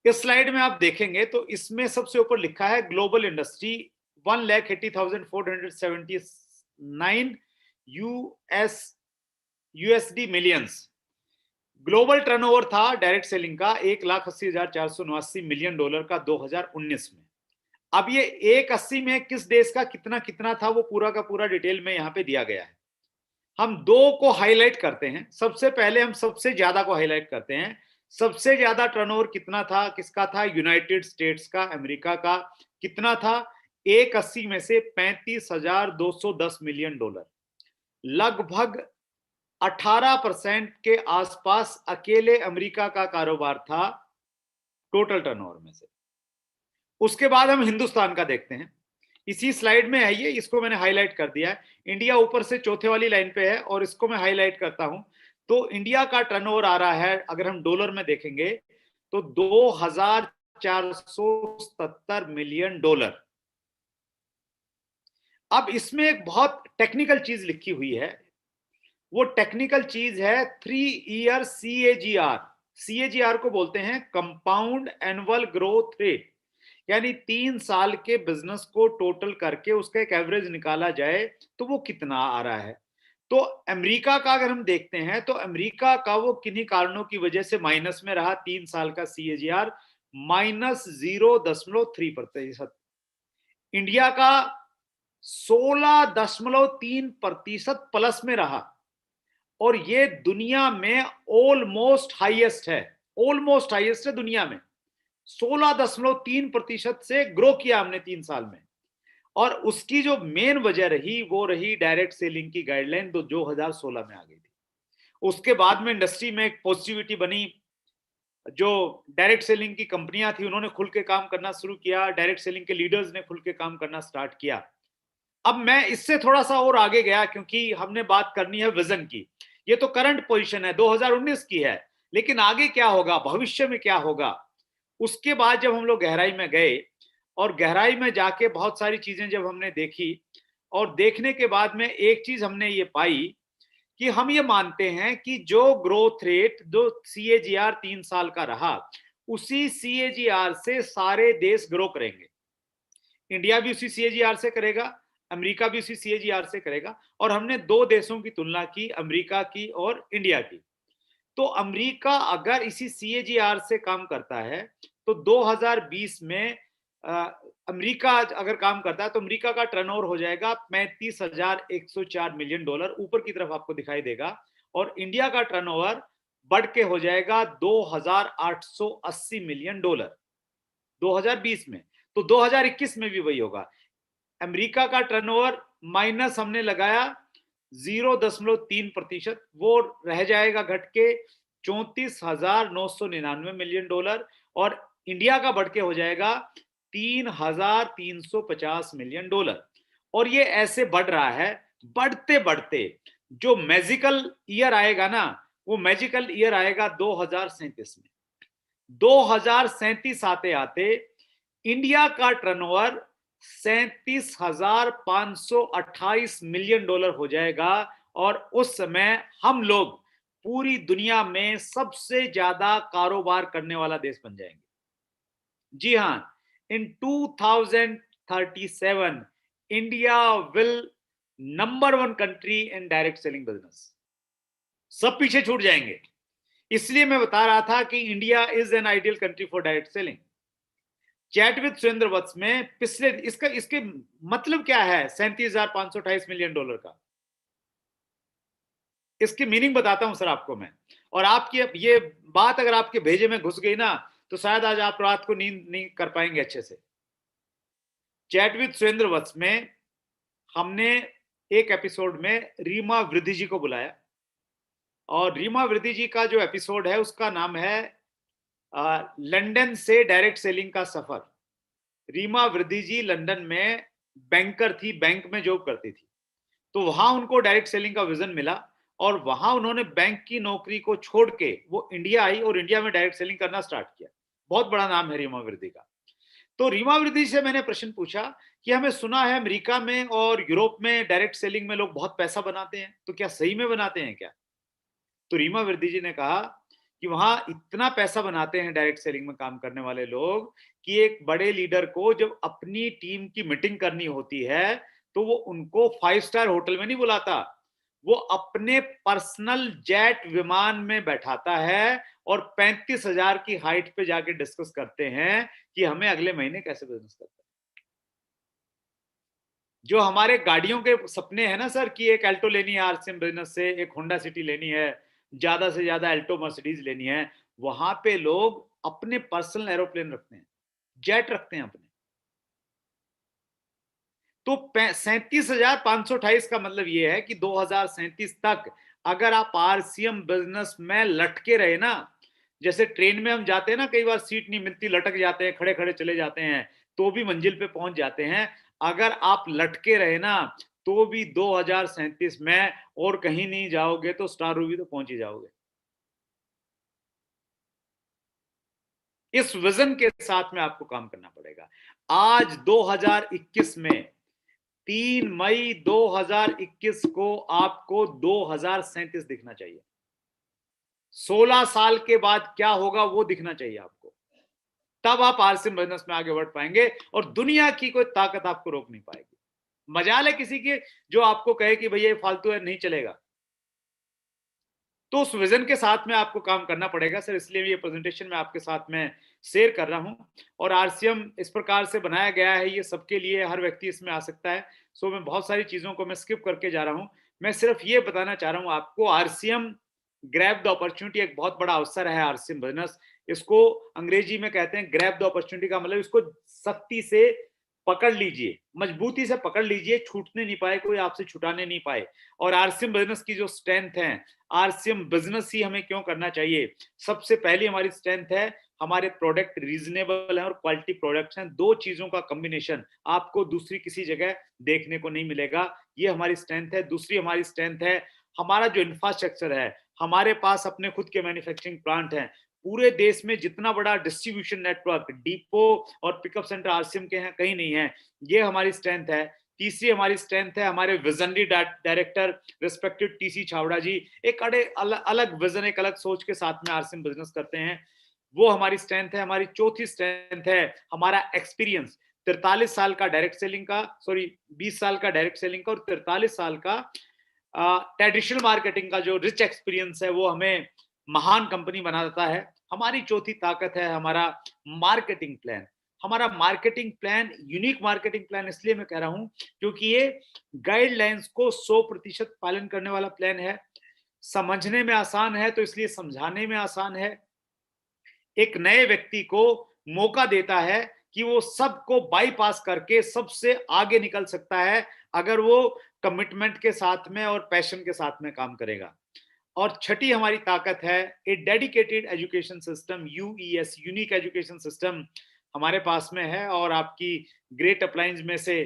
इस स्लाइड में आप देखेंगे तो इसमें सबसे ऊपर लिखा है global industry 1,80,479 USD millions. Global turnover था डायरेक्ट सेलिंग का $1,80,479 का 2019 में। अब ये 180 में किस देश का कितना कितना था, वो पूरा का पूरा डिटेल में यहां पे दिया गया है। हम दो को हाईलाइट करते हैं। सबसे पहले हम सबसे ज्यादा को हाईलाइट करते हैं। सबसे ज्यादा टर्नओवर कितना था, किसका था? यूनाइटेड स्टेट्स का, अमेरिका का। कितना था? 180 में से $35,210 मिलियन। लगभग 18% के आसपास अकेले अमेरिका का कारोबार था टोटल टर्नओवर में से। उसके बाद हम हिंदुस्तान का देखते हैं। इसी स्लाइड में है ये, इसको मैंने हाईलाइट कर दिया है। इंडिया ऊपर से चौथे वाली लाइन पे है, और इसको मैं हाईलाइट करता हूं। तो इंडिया का टर्नओवर आ रहा है, अगर हम डॉलर में देखेंगे तो $2,477 मिलियन। अब इसमें एक बहुत टेक्निकल चीज लिखी हुई है। वो टेक्निकल चीज है 3 ईयर CAGR, CAGR को बोलते हैं कंपाउंड एनुअल ग्रोथ रेट, यानी 3 साल के बिजनेस को टोटल करके उसका एक एवरेज निकाला जाए तो वो कितना आ रहा है। तो अमेरिका का अगर हम देखते हैं तो अमेरिका का वो किन्हीं कारणों की वजह से माइनस में रहा, 3 साल का CAGR -0.3%। इंडिया का 16.3% प्लस में रहा, और ये दुनिया में ऑलमोस्ट हाईएस्ट है, ऑलमोस्ट हाईएस्ट है दुनिया में। 16.3% से ग्रो किया हमने 3 साल में। और उसकी जो मेन वजह रही वो रही डायरेक्ट सेलिंग की गाइडलाइन जो 2016 में आ गई थी। उसके बाद में इंडस्ट्री में एक पॉजिटिविटी बनी, जो डायरेक्ट सेलिंग की कंपनियां थी उन्होंने खुल के काम करना शुरू किया, डायरेक्ट सेलिंग के लीडर्स ने खुल के काम करना स्टार्ट किया। अब मैं इससे थोड़ा सा और आगे गया क्योंकि हमने बात करनी है विजन की। ये तो करंट पोजीशन है, 2019 की है, लेकिन आगे क्या होगा, भविष्य में क्या होगा। उसके बाद जब हम लोग गहराई में गए और गहराई में जाके बहुत सारी चीजें जब हमने देखी, और देखने के बाद में एक चीज हमने ये पाई कि हम ये मानते हैं कि जो ग्रोथ रेट जो CAGR 3 साल का रहा, उसी CAGR से सारे देश ग्रो करेंगे। इंडिया भी उसी CAGR से करेगा, अमेरिका भी उसी CAGR से करेगा। और हमने दो देशों की तुलना की, अमेरिका की और इंडिया की। तो अमेरिका अगर इसी CAGR से काम करता है तो 2020 में अमेरिका अगर काम करता है तो अमेरिका का टर्नओवर हो जाएगा 35,104 मिलियन डॉलर, ऊपर की तरफ आपको दिखाई देगा। और इंडिया का टर्नओवर बढ़ के हो जाएगा 2,880 मिलियन डॉलर 2020 में। तो 2021 में भी वही होगा। अमेरिका का टर्नओवर माइनस हमने लगाया 0.3%, वो रह जाएगा घट के 34,999 मिलियन डॉलर। और इंडिया का बढ़ के हो जाएगा 3,350 मिलियन डॉलर। और ये ऐसे बढ़ रहा है, बढ़ते बढ़ते जो मैजिकल ईयर आएगा ना, वो मैजिकल ईयर आएगा 2037 में। 2037 आते आते इंडिया का टर्नओवर 37,528 मिलियन डॉलर हो जाएगा। और उस समय हम लोग पूरी दुनिया में सबसे ज्यादा कारोबार करने वाला देश बन जाएंगे। जी हां, इन 2037 India will number 1 country in direct selling business. सब पीछे छूट जाएंगे। इसलिए मैं बता रहा था कि India is an ideal country for direct selling. Chat with Surendra Vats में पिछले इसके मतलब क्या है 37,528 मिलियन डॉलर का, इसकी मीनिंग बताता हूं सर आपको मैं। और आपकी ये बात अगर आपके भेजे में घुस गई ना तो शायद आज आप रात को नींद नहीं कर पाएंगे अच्छे से। चैट विद सुरेंद्र वत्स में हमने एक एपिसोड में रीमा वृद्धि जी को बुलाया, और रीमा वृद्धि जी का जो एपिसोड है उसका नाम है लंदन से डायरेक्ट सेलिंग का सफर। रीमा वृद्धि जी लंदन में बैंकर थी, बैंक में जॉब करती थी। तो वहां उनको डायरेक्ट सेलिंग का विजन मिला, और वहां उन्होंने बैंक की नौकरी को छोड़ के वो इंडिया आई और इंडिया में डायरेक्ट सेलिंग करना स्टार्ट किया। बहुत बड़ा नाम है रीमा वृद्धि का। तो रीमा वृद्धि से मैंने प्रश्न पूछा कि हमें सुना है अमेरिका में और यूरोप में डायरेक्ट सेलिंग में लोग बहुत पैसा बनाते हैं, तो क्या सही में बनाते हैं क्या? तो रीमा वृद्धि जी ने कहा कि वहां इतना पैसा बनाते हैं डायरेक्ट सेलिंग में काम करने वाले लोग कि एक बड़े लीडर को जब अपनी टीम की मीटिंग करनी होती है तो वो उनको 5 स्टार होटल में नहीं बुलाता, वो अपने पर्सनल जेट विमान में बैठाता है और 35,000 की हाइट पे जाके डिस्कस करते हैं कि हमें अगले महीने कैसे बिजनेस करते हैं। जो हमारे गाड़ियों के सपने हैं ना सर कि एक अल्टो लेनी है आरसीएम बिजनेस से, एक होंडा सिटी लेनी है, ज्यादा से ज्यादा अल्टो मर्सिडीज लेनी है, वहां पे लोग अपने पर्सनल एरोप्लेन रखते हैं, जेट रखते हैं अपने। तो 37,528 का मतलब यह है कि 2037 तक अगर आप आरसीएम बिजनेस में लटके रहे ना, जैसे ट्रेन में हम जाते हैं ना, कई बार सीट नहीं मिलती, लटक जाते हैं, खड़े खड़े चले जाते हैं, तो भी मंजिल पे पहुंच जाते हैं। अगर आप लटके रहे ना तो भी 2037 में और कहीं नहीं जाओगे तो स्टार रूबी तो पहुंच ही जाओगे। इस विजन के साथ में आपको काम करना पड़ेगा। आज 2021 में 3 मई 2021 को आपको 2037 दिखना चाहिए। 16 साल के बाद क्या होगा वो दिखना चाहिए आपको, तब आप आरसीएम बिजनेस में आगे बढ़ पाएंगे और दुनिया की कोई ताकत आपको रोक नहीं पाएगी। मजाल है किसी की जो आपको कहे कि भैया ये फालतू है, नहीं चलेगा। तो उस विजन के साथ में आपको काम करना पड़ेगा सर, इसलिए ये प्रेजेंटेशन मैं आपके साथ में शेयर कर रहा हूं। और आरसीएम इस प्रकार से बनाया गया है, ये सबके लिए, हर व्यक्ति इसमें आ सकता है। सो मैं बहुत सारी चीजों को मैं स्किप करके जा रहा हूं। मैं सिर्फ ये बताना चाह रहा हूं आपको, आरसीएम ग्रैब द अपॉर्चुनिटी एक बहुत बड़ा अवसर है आरसीएम बिजनेस। इसको अंग्रेजी में कहते हैं ग्रैब द अपॉर्चुनिटी, का मतलब इसको सख्ती से पकड़ लीजिए, मजबूती से पकड़ लीजिए, छूटने नहीं पाए, कोई आपसे छुटाने नहीं पाए। और आरसीएम बिजनेस की जो स्ट्रेंथ है, आरसीएम बिजनेस ही हमें क्यों करना चाहिए, सबसे पहली हमारी स्ट्रेंथ है हमारे प्रोडक्ट रीजनेबल है और क्वालिटी प्रोडक्ट्स हैं। दो चीजों का कॉम्बिनेशन आपको दूसरी किसी जगह देखने को नहीं मिलेगा, ये हमारी स्ट्रेंथ है। दूसरी हमारी स्ट्रेंथ है हमारा जो इंफ्रास्ट्रक्चर है, हमारे पास अपने खुद के मैन्युफैक्चरिंग प्लांट हैं। पूरे देश में जितना बड़ा डिस्ट्रीब्यूशन नेटवर्क, डिपो और पिकअप सेंटर आरसीएम के हैं, कहीं नहीं है, ये हमारी स्ट्रेंथ है। तीसरी हमारी स्ट्रेंथ है हमारे विजनरी डायरेक्टर रिस्पेक्टेड टीसी छावड़ा जी, एक अलग विजन, एक अलग सोच के साथ में आरसीएम बिजनेस करते हैं, वो हमारी स्ट्रेंथ है। हमारी चौथी स्ट्रेंथ है हमारा एक्सपीरियंस, 43 साल का डायरेक्ट सेलिंग का, सॉरी 20 साल का डायरेक्ट सेलिंग का और 43 साल का ट्रेडिशनल मार्केटिंग का जो रिच एक्सपीरियंस है, वो हमें महान कंपनी बना देता है। हमारी चौथी ताकत है हमारा मार्केटिंग प्लान। हमारा marketing plan, unique marketing plan इसलिए मैं कह रहा हूं क्योंकि ये गाइडलाइंस को 100% पालन करने वाला प्लान है। समझने में आसान है तो इसलिए समझाने में आसान है। एक नए व्यक्ति को मौका देता है कि वो सबको बाईपास करके सबसे आगे निकल सकता है अगर वो कमिटमेंट के साथ में और पैशन के साथ में काम करेगा। और छठी हमारी ताकत है a dedicated education system, UES, unique education system हमारे पास में है। और आपकी ग्रेट अप्लायंस में से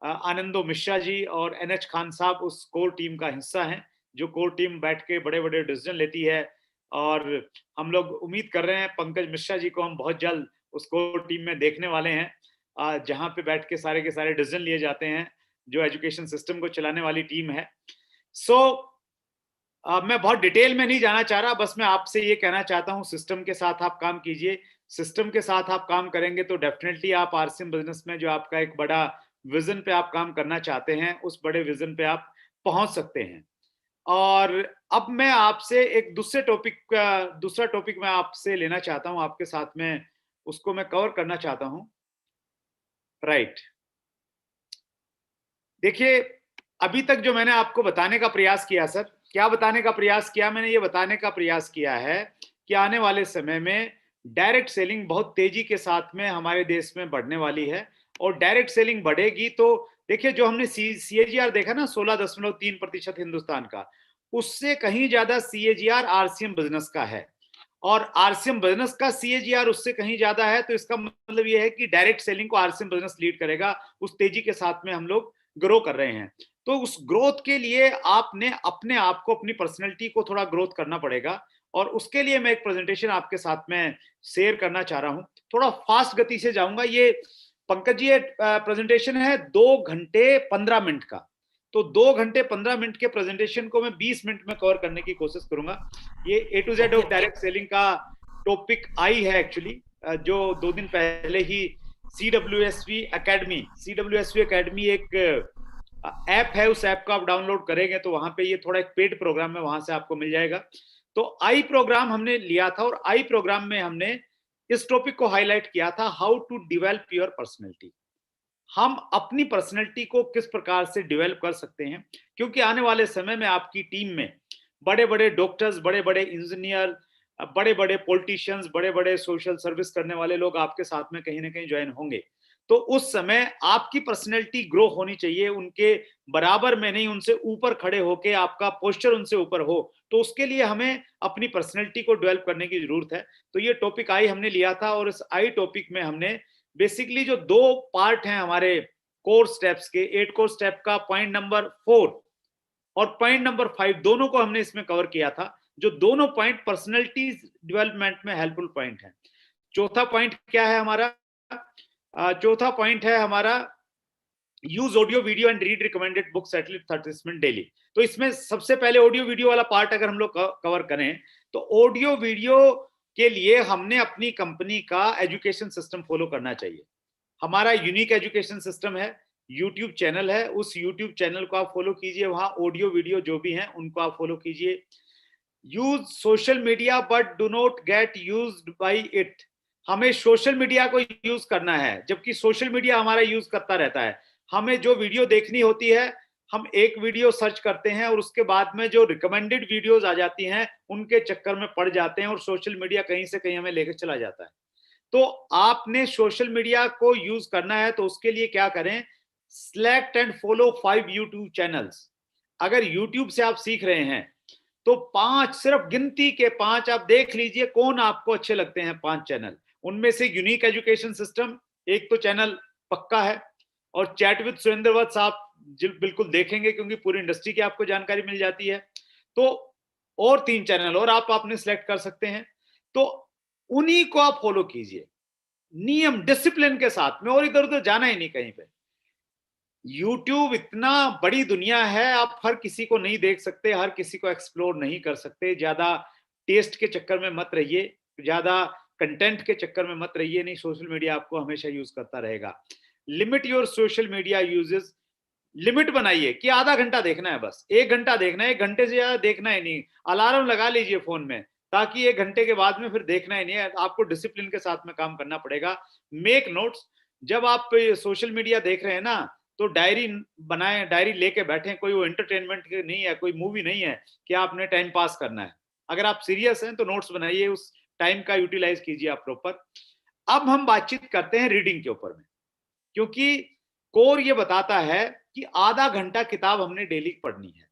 आनंदो मिश्रा जी और एनएच खान साहब उस कोर टीम का हिस्सा हैं, जो कोर टीम बैठ के बड़े बड़े डिसीजन लेती है। और हम लोग उम्मीद कर रहे हैं पंकज मिश्रा जी को हम बहुत जल्द उस कोर टीम में देखने वाले हैं, जहां पे बैठ के सारे डिसीजन लिए जाते हैं, जो एजुकेशन सिस्टम को चलाने वाली टीम है। मैं बहुत डिटेल में नहीं जाना चाह रहा, बस मैं आपसे ये कहना चाहता हूँ सिस्टम के साथ आप काम कीजिए। सिस्टम के साथ आप काम करेंगे तो डेफिनेटली आप आरसीएम बिजनेस में जो आपका एक बड़ा विजन पे आप काम करना चाहते हैं, उस बड़े विजन पे आप पहुंच सकते हैं। और अब मैं आपसे एक दूसरा टॉपिक मैं आपसे लेना चाहता हूं आपके साथ में, उसको मैं कवर करना चाहता हूं। राइट, देखिए अभी तक जो मैंने आपको बताने का प्रयास किया सर, क्या बताने का प्रयास किया मैंने, ये बताने का प्रयास किया है कि आने वाले समय में डायरेक्ट सेलिंग बहुत तेजी के साथ में हमारे देश में बढ़ने वाली है। और डायरेक्ट सेलिंग बढ़ेगी तो देखिए जो हमने सीएजीआर देखा ना 16.3% हिंदुस्तान का, उससे कहीं ज्यादा सीएजीआर आरसीएम बिजनेस का है। और आरसीएम बिजनेस का सीएजीआर उससे कहीं ज्यादा है, तो इसका मतलब ये है कि डायरेक्ट सेलिंग को आरसीएम बिजनेस लीड करेगा। उस तेजी के साथ में हम लोग ग्रो कर रहे हैं। तो उस ग्रोथ के लिए आपने अपने आप को, अपनी पर्सनैलिटी को थोड़ा ग्रोथ करना पड़ेगा। और उसके लिए मैं एक प्रेजेंटेशन आपके साथ में शेयर करना चाह रहा हूं, थोड़ा फास्ट गति से जाऊंगा। ये पंकज जी प्रेजेंटेशन है 2 घंटे 15 मिनट का, तो 2 घंटे 15 मिनट के प्रेजेंटेशन को मैं 20 मिनट में कवर करने की कोशिश करूंगा। ये A to Z of direct selling का टॉपिक आई है एक्चुअली, जो 2 दिन पहले ही CWSV एकेडमी एक ऐप है, उस ऐप को आप डाउनलोड करेंगे तो वहां पे ये थोड़ा एक पेड प्रोग्राम है, वहां से आपको मिल जाएगा। तो आई प्रोग्राम हमने लिया था और आई प्रोग्राम में हमने इस टॉपिक को हाईलाइट किया था, how to develop your personality. हम अपनी पर्सनैलिटी को किस प्रकार से डेवलप कर सकते हैं, क्योंकि आने वाले समय में आपकी टीम में बड़े बड़े डॉक्टर्स, बड़े बड़े इंजीनियर, बड़े बड़े पॉलिटिशियंस, बड़े बड़े सोशल सर्विस करने वाले लोग आपके साथ में कहीं ना कहीं ज्वाइन होंगे। तो उस समय आपकी पर्सनैलिटी ग्रो होनी चाहिए, उनके बराबर में नहीं, उनसे ऊपर खड़े होके आपका पोस्चर उनसे ऊपर हो। तो उसके लिए हमें अपनी पर्सनैलिटी को डेवलप करने की जरूरत है। तो ये टॉपिक आई हमने लिया था और इस आई टॉपिक में हमने बेसिकली जो 2 पार्ट हैं हमारे कोर स्टेप्स के, 8 कोर स्टेप का पॉइंट नंबर 4 और पॉइंट नंबर 5 दोनों को हमने इसमें कवर किया था, जो दोनों पॉइंट पर्सनैलिटी डेवलपमेंट में हेल्पफुल पॉइंट है। चौथा पॉइंट क्या है हमारा? चौथा पॉइंट है हमारा use audio video and read recommended books at least 30 minute daily. तो इसमें सबसे पहले ऑडियो वीडियो वाला पार्ट अगर हम लोग कवर करें तो ऑडियो वीडियो के लिए हमने अपनी कंपनी का एजुकेशन सिस्टम फॉलो करना चाहिए। हमारा यूनिक एजुकेशन सिस्टम है, यूट्यूब चैनल है, उस यूट्यूब चैनल को आप फॉलो कीजिए, वहां ऑडियो वीडियो जो भी हैं उनको आप फॉलो कीजिए। Use social media but do not get used by it. हमें सोशल मीडिया को यूज करना है, जबकि सोशल मीडिया हमारा यूज करता रहता है। हमें जो वीडियो देखनी होती है, हम एक वीडियो सर्च करते हैं और उसके बाद में जो रिकमेंडेड वीडियोज आ जाती हैं उनके चक्कर में पड़ जाते हैं और सोशल मीडिया कहीं से कहीं हमें लेकर चला जाता है। तो आपने सोशल मीडिया को यूज करना है तो उसके लिए क्या करें, select and follow 5 YouTube channels. अगर यूट्यूब से आप सीख रहे हैं तो 5, सिर्फ गिनती के 5 आप देख लीजिए कौन आपको अच्छे लगते हैं। 5 चैनल, उनमें से यूनिक एजुकेशन सिस्टम एक तो चैनल पक्का है, और चैट विद सुरेंद्र वत्स आप बिल्कुल देखेंगे क्योंकि पूरी इंडस्ट्री की आपको जानकारी मिल जाती है। तो और 3 चैनल और आपने सिलेक्ट कर सकते हैं, तो उन्हीं को आप फॉलो कीजिए नियम डिसिप्लिन के साथ में, और इधर उधर जाना ही नहीं कहीं पे। यूट्यूब इतना बड़ी दुनिया है, आप हर किसी को नहीं देख सकते, हर किसी को एक्सप्लोर नहीं कर सकते। ज्यादा टेस्ट के चक्कर में मत रहिए, ज्यादा कंटेंट के चक्कर में मत रहिए, नहीं सोशल मीडिया आपको हमेशा यूज करता रहेगा। Limit your social media uses. Limit बनाइए कि आधा घंटा देखना है, बस 1 घंटा देखना है, 1 घंटे से ज्यादा देखना ही नहीं। अलार्म लगा लीजिए फोन में, ताकि 1 घंटे के बाद में फिर देखना ही नहीं है। आपको डिसिप्लिन के साथ में काम करना पड़ेगा। Make notes. जब आप सोशल मीडिया देख रहे हैं ना, तो डायरी बनाएं, डायरी लेके बैठें। कोई वो एंटरटेनमेंट नहीं है, कोई मूवी नहीं है कि आपने टाइम पास करना है। अगर आप सीरियस हैं तो नोट्स बनाइए, उस टाइम का यूटिलाइज कीजिए आप प्रॉपर। अब हम बातचीत करते हैं रीडिंग के ऊपर में, क्योंकि कोर ये बताता है कि आधा घंटा किताब हमने डेली पढ़नी है।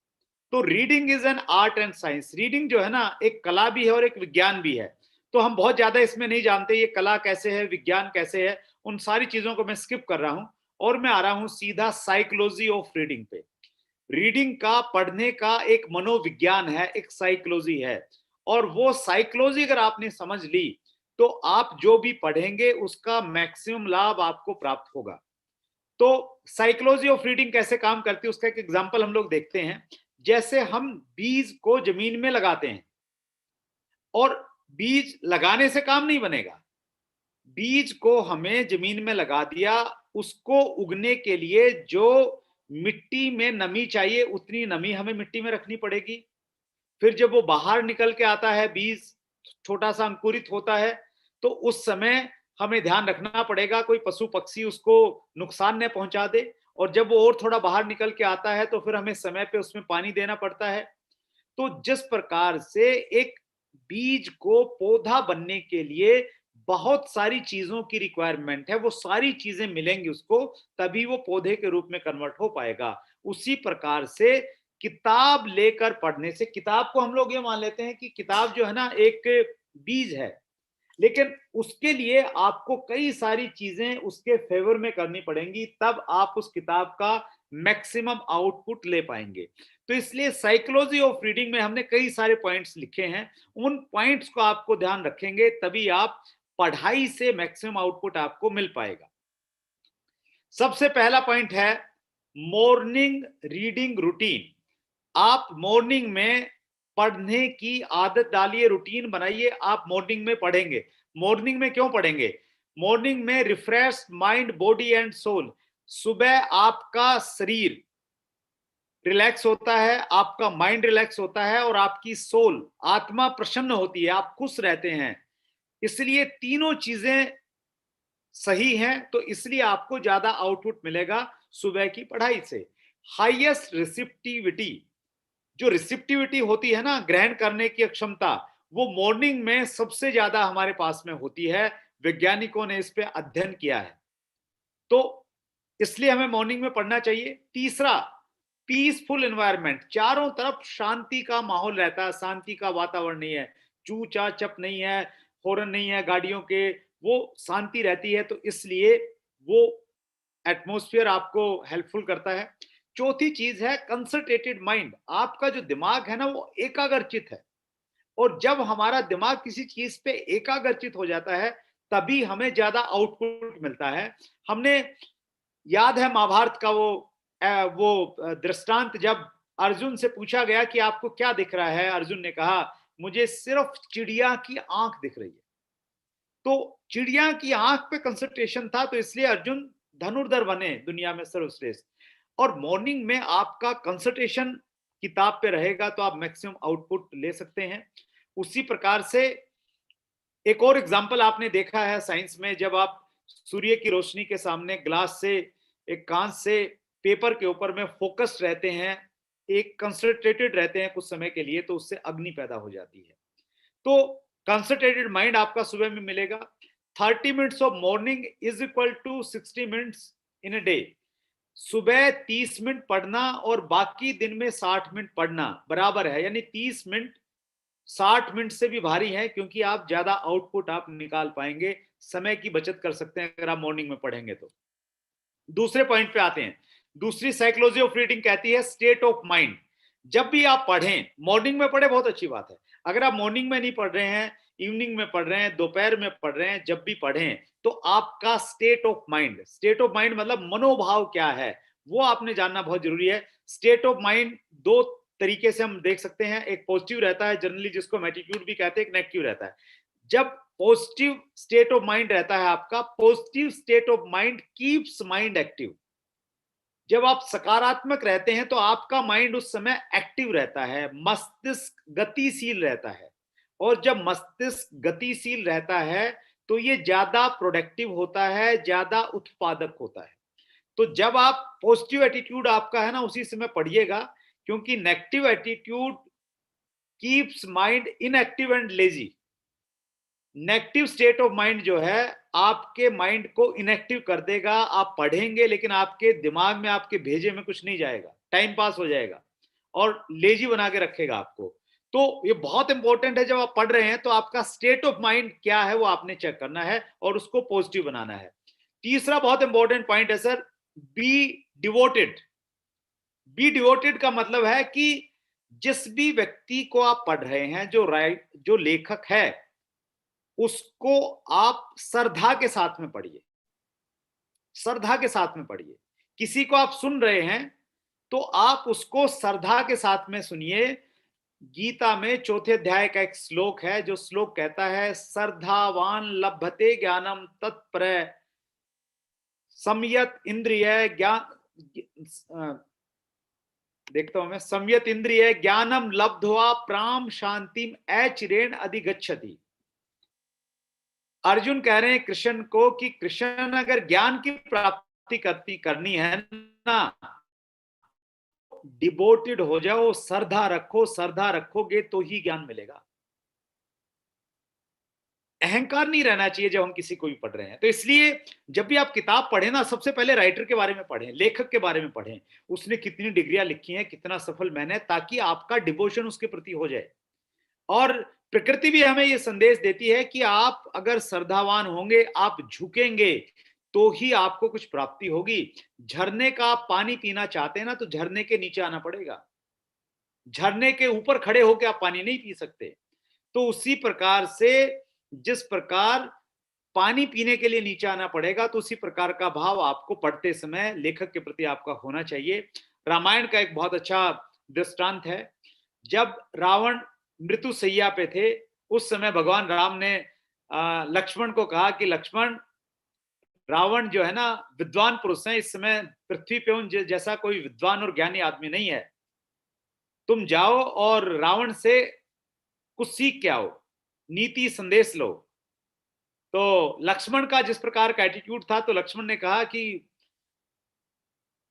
तो reading is an art and science. Reading जो है ना, एक कला भी है और एक विज्ञान भी है। तो हम बहुत ज्यादा इसमें नहीं जानते ये कला कैसे है, विज्ञान कैसे है, उन सारी चीजों को मैं स्किप कर रहा हूं और मैं आ रहा हूं सीधा साइकोलॉजी ऑफ रीडिंग पे। रीडिंग का, पढ़ने का एक मनोविज्ञान है, एक साइकोलॉजी है, और वो साइकोलॉजी अगर आपने समझ ली तो आप जो भी पढ़ेंगे उसका मैक्सिमम लाभ आपको प्राप्त होगा। तो साइकोलॉजी ऑफ रीडिंग कैसे काम करती है उसका एक एग्जांपल हम लोग देखते हैं। जैसे हम बीज को जमीन में लगाते हैं, और बीज लगाने से काम नहीं बनेगा। बीज को हमें जमीन में लगा दिया, उसको उगने के लिए जो मिट्टी में नमी चाहिए उतनी नमी हमें मिट्टी में रखनी पड़ेगी। फिर जब वो बाहर निकल के आता है, बीज छोटा सा अंकुरित होता है, तो उस समय हमें ध्यान रखना पड़ेगा कोई पशु पक्षी उसको नुकसान न पहुंचा दे। और जब वो और थोड़ा बाहर निकल के आता है तो फिर हमें समय पे उसमें पानी देना पड़ता है। तो जिस प्रकार से एक बीज को पौधा बनने के लिए बहुत सारी चीजों की रिक्वायरमेंट है, वो सारी चीजें मिलेंगी उसको, तभी वो पौधे के रूप में कन्वर्ट हो पाएगा। उसी प्रकार से किताब लेकर पढ़ने से, किताब को हम लोग ये मान लेते हैं कि किताब जो है ना एक बीज है, लेकिन उसके लिए आपको कई सारी चीजें उसके फेवर में करनी पड़ेंगी, तब आप उस किताब का मैक्सिमम आउटपुट ले पाएंगे। तो इसलिए साइकोलॉजी ऑफ रीडिंग में हमने कई सारे पॉइंट्स लिखे हैं, उन पॉइंट्स को आपको ध्यान रखेंगे तभी आप पढ़ाई से मैक्सिमम आउटपुट आपको मिल पाएगा। सबसे पहला पॉइंट है मॉर्निंग रीडिंग रूटीन। आप मॉर्निंग में पढ़ने की आदत डालिए, रूटीन बनाइए, आप मॉर्निंग में पढ़ेंगे। मॉर्निंग में क्यों पढ़ेंगे? मॉर्निंग में refresh mind body and soul. सुबह आपका शरीर रिलैक्स होता है, आपका माइंड रिलैक्स होता है, और आपकी सोल, आत्मा प्रसन्न होती है, आप खुश रहते हैं। इसलिए तीनों चीजें सही हैं, तो इसलिए आपको ज्यादा आउटपुट मिलेगा सुबह की पढ़ाई से। हाईएस्ट रिसिप्टिविटी, जो रिसिप्टिविटी होती है ना, ग्रहण करने की क्षमता, वो मॉर्निंग में सबसे ज्यादा हमारे पास में होती है। वैज्ञानिकों ने इस पे अध्ययन किया है, तो इसलिए हमें मॉर्निंग में पढ़ना चाहिए। तीसरा, पीसफुल एनवायरनमेंट। चारों तरफ शांति का माहौल रहता है, शांति का वातावरण नहीं है, चू चा चप नहीं है, हॉर्न नहीं है गाड़ियों के, वो शांति रहती है, तो इसलिए वो एटमॉस्फेयर आपको हेल्पफुल करता है। चौथी चीज है कंसंट्रेटेड माइंड। आपका जो दिमाग है ना वो एकाग्रचित है, और जब हमारा दिमाग किसी चीज पे एकाग्रचित हो जाता है तभी हमें ज्यादा आउटपुट मिलता है। हमने याद है महाभारत का वो दृष्टांत, जब अर्जुन से पूछा गया कि आपको क्या दिख रहा है, अर्जुन ने कहा मुझे सिर्फ चिड़िया की आंख दिख रही है। तो चिड़िया की आंख पे कंसंट्रेशन था, तो इसलिए अर्जुन धनुर्धर बने दुनिया में सर्वश्रेष्ठ। और मॉर्निंग में आपका कंसंट्रेशन किताब पे रहेगा तो आप मैक्सिमम आउटपुट ले सकते हैं। उसी प्रकार से एक और एग्जांपल आपने देखा है साइंस में, जब आप सूर्य की रोशनी के सामने ग्लास से, एक कांच से पेपर के ऊपर में फोकस्ड रहते हैं, एक कंसंट्रेटेड रहते हैं कुछ समय के लिए, तो उससे अग्नि पैदा हो जाती है। तो कंसंट्रेटेड माइंड आपका सुबह में मिलेगा। 30 minutes of morning is equal to 60 minutes in a day. सुबह 30 मिनट पढ़ना और बाकी दिन में 60 मिनट पढ़ना बराबर है, यानी 30 मिनट 60 मिनट से भी भारी है, क्योंकि आप ज्यादा आउटपुट आप निकाल पाएंगे, समय की बचत कर सकते हैं अगर आप मॉर्निंग में पढ़ेंगे तो। दूसरे पॉइंट पे आते हैं। दूसरी साइकोलॉजी ऑफ रीडिंग कहती है स्टेट ऑफ माइंड। जब भी आप पढ़ें, मॉर्निंग में पढ़े बहुत अच्छी बात है, अगर आप मॉर्निंग में नहीं पढ़ रहे हैं, इवनिंग में पढ़ रहे हैं, दोपहर में पढ़ रहे हैं, जब भी पढ़ें तो आपका state of mind, state of mind मतलब मनोभाव क्या है, वो आपने जानना बहुत जरूरी है। स्टेट ऑफ माइंड दो तरीके से हम देख सकते हैं, एक पॉजिटिव रहता है जनरली, जिसको हम एटीट्यूड भी कहते हैं, एक नेगेटिव रहता है। जब पॉजिटिव स्टेट ऑफ माइंड रहता है आपका, positive state of mind keeps mind active. जब आप सकारात्मक रहते हैं तो आपका माइंड उस समय एक्टिव रहता है, मस्तिष्क गतिशील रहता है। और जब मस्तिष्क गतिशील रहता है तो ये ज्यादा प्रोडक्टिव होता है, ज्यादा उत्पादक होता है। तो जब आप पॉजिटिव एटीट्यूड आपका है ना, उसी समय पढ़िएगा, क्योंकि negative attitude keeps mind inactive and lazy. Negative state of mind जो है आपके माइंड को इनएक्टिव कर देगा। आप पढ़ेंगे लेकिन आपके दिमाग में, आपके भेजे में कुछ नहीं जाएगा, टाइम पास हो जाएगा और लेजी बना के रखेगा आपको। तो ये बहुत इंपॉर्टेंट है, जब आप पढ़ रहे हैं तो आपका स्टेट ऑफ माइंड क्या है वो आपने चेक करना है और उसको पॉजिटिव बनाना है। तीसरा बहुत इंपॉर्टेंट पॉइंट है sir, be devoted. Be devoted का मतलब है कि जिस भी व्यक्ति को आप पढ़ रहे हैं, जो लेखक है, उसको आप श्रद्धा के साथ में पढ़िए, श्रद्धा के साथ में पढ़िए। किसी को आप सुन रहे हैं तो आप उसको श्रद्धा के साथ में सुनिए। गीता में चौथे अध्याय का एक श्लोक है, जो श्लोक कहता है श्रद्धावान लभते ज्ञानम तत्पर संयत इंद्रिय ज्ञान, देखता हूं मैं, संयत इंद्रिय ज्ञानम लब्ध्वा प्राम शांतिम अचिरेण अधिगच्छति। अर्जुन कह रहे हैं कृष्ण को कि कृष्ण अगर ज्ञान की प्राप्ति करनी है ना, डिवोटेड हो जाओ, श्रद्धा रखो, श्रद्धा रखोगे तो ही ज्ञान मिलेगा। अहंकार नहीं रहना चाहिए जब हम किसी को भी पढ़ रहे हैं। तो इसलिए जब भी आप किताब पढ़ें ना, सबसे पहले राइटर के बारे में पढ़ें, लेखक के बारे में पढ़ें, उसने कितनी डिग्रियां लिखी हैं, कितना सफल मैन है, ताकि आपका डिवोशन उसके प्रति हो जाए। और प्रकृति भी हमें यह संदेश देती है कि आप अगर श्रद्धावान होंगे, आप झुकेंगे तो ही आपको कुछ प्राप्ति होगी। झरने का आप पानी पीना चाहते हैं ना, तो झरने के नीचे आना पड़ेगा, झरने के ऊपर खड़े होकर आप पानी नहीं पी सकते। तो उसी प्रकार से जिस प्रकार पानी पीने के लिए नीचे आना पड़ेगा, तो उसी प्रकार का भाव आपको पढ़ते समय लेखक के प्रति आपका होना चाहिए। रामायण का एक बहुत अच्छा दृष्टांत है, जब रावण मृत्युशैया पे थे, उस समय भगवान राम ने लक्ष्मण को कहा कि लक्ष्मण, रावण जो है ना विद्वान पुरुष है, इस समय पृथ्वी पे उन जैसा कोई विद्वान और ज्ञानी आदमी नहीं है, तुम जाओ और रावण से कुछ सीख के आओ, नीति संदेश लो। तो लक्ष्मण का जिस प्रकार का एटीट्यूड था, तो लक्ष्मण ने कहा कि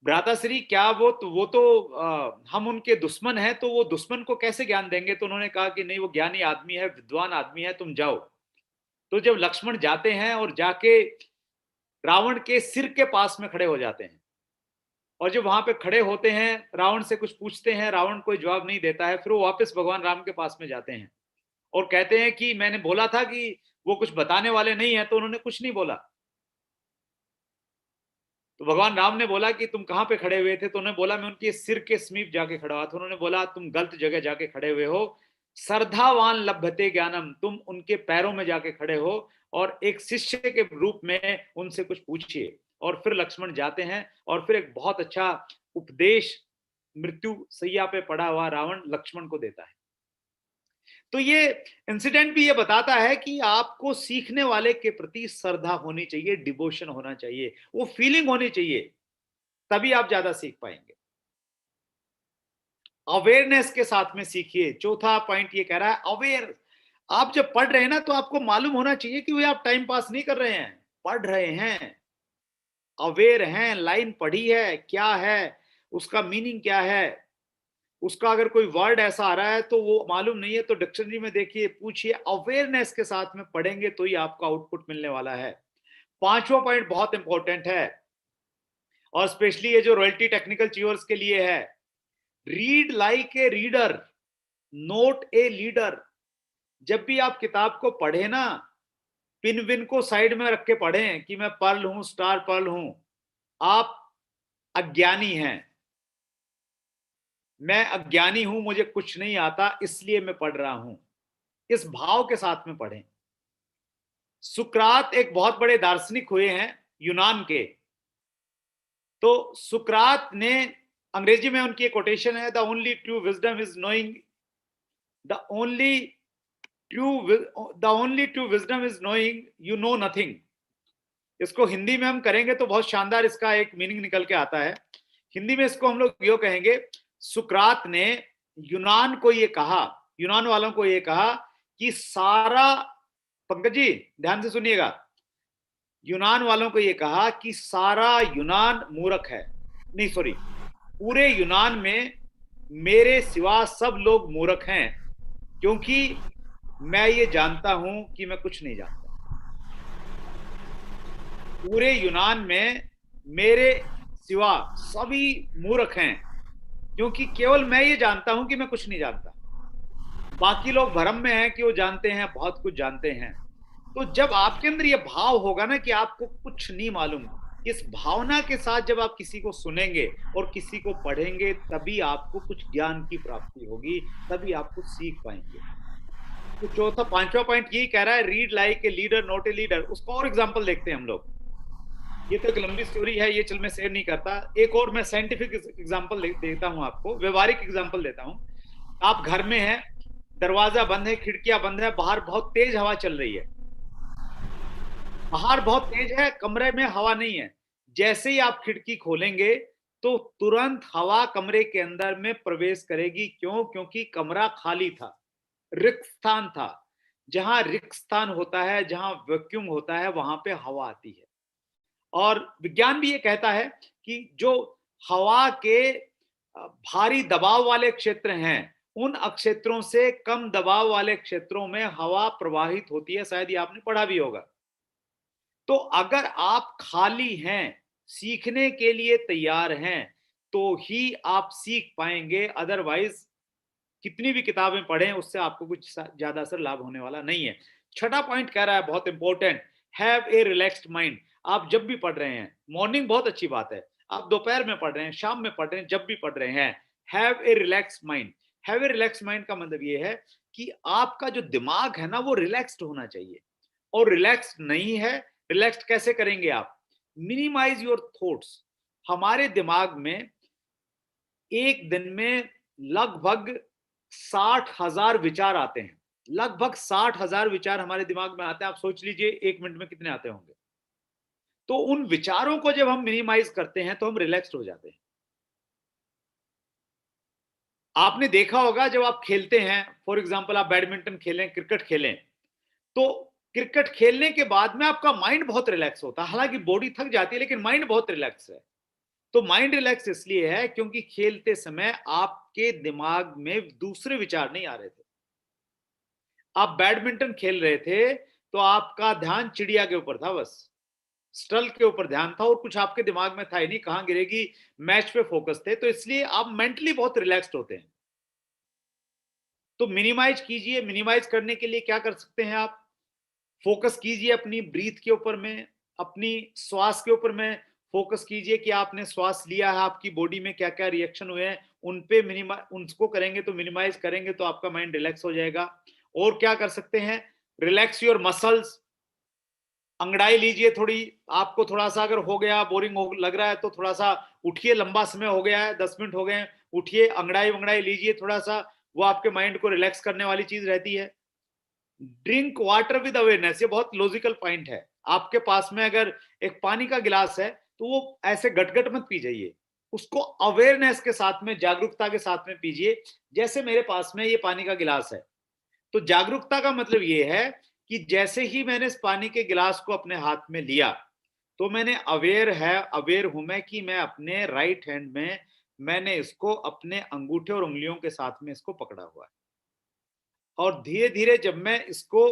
भ्राताश्री, क्या हम उनके दुश्मन हैं, तो वो दुश्मन को कैसे ज्ञान देंगे। तो उन्होंने कहा कि नहीं, वो ज्ञानी आदमी है, विद्वान आदमी है, तुम जाओ। तो जब लक्ष्मण जाते हैं और जाके रावण के सिर के पास में खड़े हो जाते हैं, और जब वहां पे खड़े होते हैं, रावण से कुछ पूछते हैं, रावण कोई जवाब नहीं देता है, फिर वो वापस भगवान राम के पास में जाते हैं और कहते हैं कि मैंने बोला था कि वो कुछ बताने वाले नहीं है, तो उन्होंने कुछ नहीं बोला। तो भगवान राम ने बोला कि तुम कहां पे खड़े हुए थे, तो उन्होंने बोला मैं उनके सिर के समीप जाके खड़ा हुआ था। उन्होंने बोला तुम गलत जगह जाके खड़े हुए हो, श्रद्धावान लभते ज्ञानम, तुम उनके पैरों में जाके खड़े हो और एक शिष्य के रूप में उनसे कुछ पूछिए। और फिर लक्ष्मण जाते हैं और फिर एक बहुत अच्छा उपदेश मृत्यु सैया पे पड़ा हुआ रावण लक्ष्मण को देता है। तो ये इंसिडेंट भी ये बताता है कि आपको सीखने वाले के प्रति श्रद्धा होनी चाहिए, डिवोशन होना चाहिए, वो फीलिंग होनी चाहिए, तभी आप ज्यादा सीख पाएंगे। अवेयरनेस के साथ में सीखिए। चौथा पॉइंट ये कह रहा है अवेयर। आप जब पढ़ रहे हैं ना, तो आपको मालूम होना चाहिए कि वे आप टाइम पास नहीं कर रहे हैं, पढ़ रहे हैं, अवेयर हैं, लाइन पढ़ी है, क्या है उसका मीनिंग, क्या है उसका, अगर कोई वर्ड ऐसा आ रहा है तो वो मालूम नहीं है तो डिक्शनरी में देखिए, पूछिए, अवेयरनेस के साथ में पढ़ेंगे तो ही आपको आउटपुट मिलने वाला है। पांचवा पॉइंट बहुत इंपॉर्टेंट है, और स्पेशली ये जो रॉयल्टी टेक्निकल चीवर्स के लिए है, read like a reader, note a leader. जब भी आप किताब को पढ़े ना, पिन विन को साइड में रख के पढ़ें कि मैं पर्ल हूं, स्टार पर्ल हूं, आप अज्ञानी हैं, मैं अज्ञानी हूं, मुझे कुछ नहीं आता इसलिए मैं पढ़ रहा हूं, इस भाव के साथ में पढ़ें। सुकरात एक बहुत बड़े दार्शनिक हुए हैं यूनान के। तो सुकरात ने, अंग्रेजी में उनकी एक कोटेशन है, the only true wisdom is knowing, the only true wisdom is knowing you know nothing. इसको हिंदी में हम करेंगे तो बहुत शानदार इसका एक मीनिंग निकल के आता है। हिंदी में इसको हम लोग यो कहेंगे, सुकरात ने यूनान को ये कहा, यूनान वालों को ये कहा कि सारा, पंकज जी ध्यान से सुनिएगा, यूनान वालों को ये कहा कि सारा यूनान मूर्ख है, नहीं सॉरी, पूरे यूनान में मेरे सिवा सब लोग मूर्ख हैं, क्योंकि मैं ये जानता हूं कि मैं कुछ नहीं जानता। पूरे यूनान में मेरे सिवा सभी मूर्ख हैं, क्योंकि केवल मैं ये जानता हूं कि मैं कुछ नहीं जानता। बाकी लोग भ्रम में हैं कि वो जानते हैं, बहुत कुछ जानते हैं। तो जब आपके अंदर ये भाव होगा ना कि आपको कुछ नहीं मालूम, इस भावना के साथ जब आप किसी को सुनेंगे और किसी को पढ़ेंगे, तभी आपको कुछ ज्ञान की प्राप्ति होगी, तभी आप कुछ सीख पाएंगे। तो चौथा, पांचवा पॉइंट यही कह रहा है, read like a leader not a leader. उसका और एग्जांपल देखते हैं हम लोग। ये तो एक लंबी स्टोरी है, ये चल मैं शेयर नहीं करता। एक और मैं साइंटिफिक एग्जांपल देता हूं आपको, व्यवहारिक एग्जांपल देता हूं। आप घर में हैं, दरवाजा बंद है, खिड़कियां बंद है, बाहर बहुत तेज हवा चल रही है, बाहर बहुत तेज है, कमरे में हवा नहीं है। जैसे ही आप खिड़की खोलेंगे तो तुरंत हवा कमरे के अंदर में प्रवेश करेगी। क्यों? क्योंकि कमरा खाली था, रिक्त स्थान था। जहां रिक्त स्थान होता है, जहां वैक्यूम होता है, वहां पे हवा आती है। और विज्ञान भी ये कहता है कि जो हवा के भारी दबाव वाले क्षेत्र हैं, उन क्षेत्रों से कम दबाव वाले क्षेत्रों में हवा प्रवाहित होती है। शायद ये आपने पढ़ा भी होगा। तो अगर आप खाली हैं, सीखने के लिए तैयार हैं, तो ही आप सीख पाएंगे। अदरवाइज कितनी भी किताबें पढ़ें, उससे आपको कुछ ज्यादा असर लाभ होने वाला नहीं है। छठा पॉइंट कह रहा है बहुत important, have a relaxed mind. आप जब भी पढ़ रहे हैं, मॉर्निंग बहुत अच्छी बात है, आप दोपहर में पढ़ रहे हैं, शाम में पढ़ रहे हैं, जब भी पढ़ रहे हैं, have a relaxed mind. Have a relaxed mind का मतलब ये है कि आपका जो दिमाग है ना, वो रिलैक्स्ड होना चाहिए। और रिलैक्स्ड नहीं है, रिलैक्स्ड कैसे करेंगे आप? Minimise your thoughts. हमारे दिमाग में एक दिन में लगभग 60,000 विचार आते हैं। लगभग 60,000 विचार हमारे दिमाग में आते हैं। आप सोच लीजिए 1 मिनट में कितने आते होंगे। तो उन विचारों को जब हम मिनिमाइज करते हैं तो हम रिलैक्स्ड हो जाते हैं। आपने देखा होगा जब आप खेलते हैं, फॉर एग्जांपल आप बैडमिंटन खेलें, क्रिकेट खेलें, तो क्रिकेट खेलने के बाद में आपका माइंड बहुत रिलैक्स होता है। हालांकि बॉडी थक जाती है, लेकिन माइंड बहुत रिलैक्स है। तो माइंड रिलैक्स इसलिए है क्योंकि खेलते समय आपके दिमाग में दूसरे विचार नहीं आ रहे थे। आप बैडमिंटन खेल रहे थे तो आपका ध्यान चिड़िया के ऊपर था, बस स्टल के ऊपर ध्यान था, और कुछ आपके दिमाग में था ही नहीं, कहां गिरेगी, मैच पे फोकस थे। तो इसलिए आप मेंटली बहुत रिलैक्स्ड होते हैं। तो मिनिमाइज कीजिए। मिनिमाइज करने के लिए क्या कर सकते हैं आप? फोकस कीजिए अपनी ब्रीथ के ऊपर में, अपनी श्वास के ऊपर में फोकस कीजिए कि आपने श्वास लिया है, आपकी बॉडी में क्या क्या रिएक्शन हुए हैं, उन पे उनको करेंगे तो मिनिमाइज करेंगे तो आपका माइंड रिलैक्स हो जाएगा। और क्या कर सकते हैं? Relax your muscles. अंगड़ाई लीजिए थोड़ी, आपको थोड़ा सा अगर हो गया बोरिंग लग रहा है तो थोड़ा सा उठिए, लंबा समय हो गया है, 10 मिनट हो गए हैं, उठिए, अंगड़ाई वंगड़ाई लीजिए थोड़ा सा, वो आपके माइंड को रिलैक्स करने वाली चीज रहती है। ड्रिंक वाटर विद अवेयरनेस, ये बहुत लॉजिकल पॉइंट है। आपके पास में अगर एक पानी का गिलास है तो वो ऐसे गटगट मत पी जाइए, उसको अवेयरनेस के साथ में, जागरूकता के साथ में पीजिए। जैसे मेरे पास में ये पानी का गिलास है, तो जागरूकता का मतलब ये है कि जैसे ही मैंने इस पानी के गिलास को अपने हाथ में लिया, तो मैंने अवेयर हूं मैं कि मैं अपने राइट हैंड में मैंने इसको अपने अंगूठे और उंगलियों के साथ में इसको पकड़ा हुआ है, और धीरे धीरे जब मैं इसको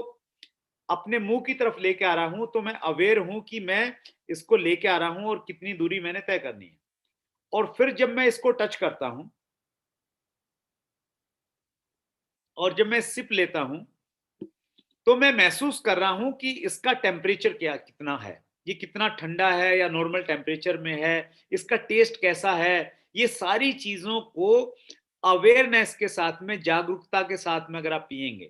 अपने मुंह की तरफ लेके आ रहा हूं तो मैं अवेयर हूं कि मैं इसको लेके आ रहा हूं और कितनी दूरी मैंने तय करनी है। और फिर जब मैं इसको टच करता हूं और जब मैं सिप लेता हूं, तो मैं महसूस कर रहा हूं कि इसका टेम्परेचर क्या कितना है, ये कितना ठंडा है या नॉर्मल टेम्परेचर में है, इसका टेस्ट कैसा है। ये सारी चीजों को अवेयरनेस के साथ में, जागरूकता के साथ में अगर आप पिएंगे।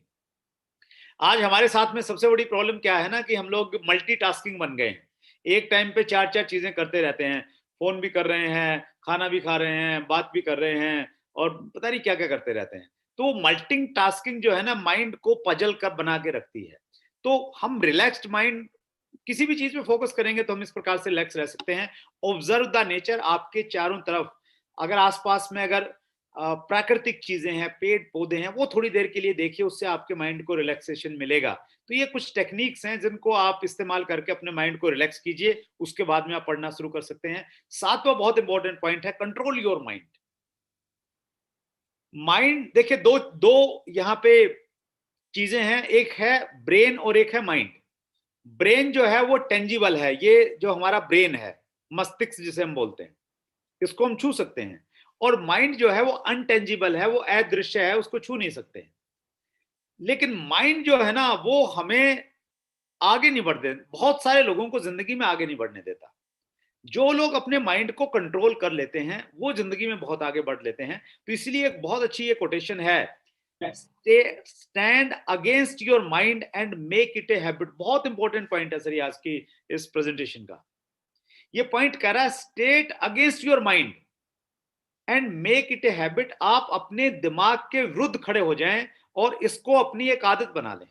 आज हमारे साथ में सबसे बड़ी प्रॉब्लम क्या है ना, कि हम लोग मल्टीटास्किंग बन गए हैं, एक टाइम पे चार चार चीजें करते रहते हैं, फोन भी कर रहे हैं, खाना भी खा रहे हैं, बात भी कर रहे हैं, और पता नहीं क्या क्या करते रहते हैं। तो मल्टी टास्किंग जो है ना, माइंड को पजल कर बना के रखती है। तो हम रिलैक्स्ड माइंड किसी भी चीज पे फोकस करेंगे तो हम इस प्रकार से रिलैक्स रह सकते हैं। ऑब्जर्व द नेचर, आपके चारों तरफ अगर आसपास में अगर प्राकृतिक चीजें हैं, पेड़ पौधे हैं, वो थोड़ी देर के लिए देखिए, उससे आपके माइंड को रिलैक्सेशन मिलेगा। तो ये कुछ टेक्निक्स हैं जिनको आप इस्तेमाल करके अपने माइंड को रिलैक्स कीजिए, उसके बाद में आप पढ़ना शुरू कर सकते हैं। सातवां बहुत इंपॉर्टेंट पॉइंट है, कंट्रोल योर माइंड। माइंड देखिए, दो दो यहाँ पे चीजें हैं, एक है ब्रेन और एक है माइंड। ब्रेन जो है वो टेंजिबल है, ये जो हमारा ब्रेन है, मस्तिष्क जिसे हम बोलते हैं, इसको हम छू सकते हैं। और माइंड जो है वो अनटेंजिबल है, वो अदृश्य है, उसको छू नहीं सकते हैं। लेकिन माइंड जो है ना, वो हमें आगे नहीं बढ़ने, बहुत सारे लोगों को जिंदगी में आगे नहीं बढ़ने देता। जो लोग अपने माइंड को कंट्रोल कर लेते हैं वो जिंदगी में बहुत आगे बढ़ लेते हैं। तो इसलिए एक बहुत अच्छी ये कोटेशन है, stand against your mind and make it a habit. बहुत इंपॉर्टेंट पॉइंट है सर ये आज की इस प्रेजेंटेशन का। ये पॉइंट कह रहा है, state against your mind and make it a habit. आप अपने दिमाग के विरुद्ध खड़े हो जाएं और इसको अपनी एक आदत बना लें।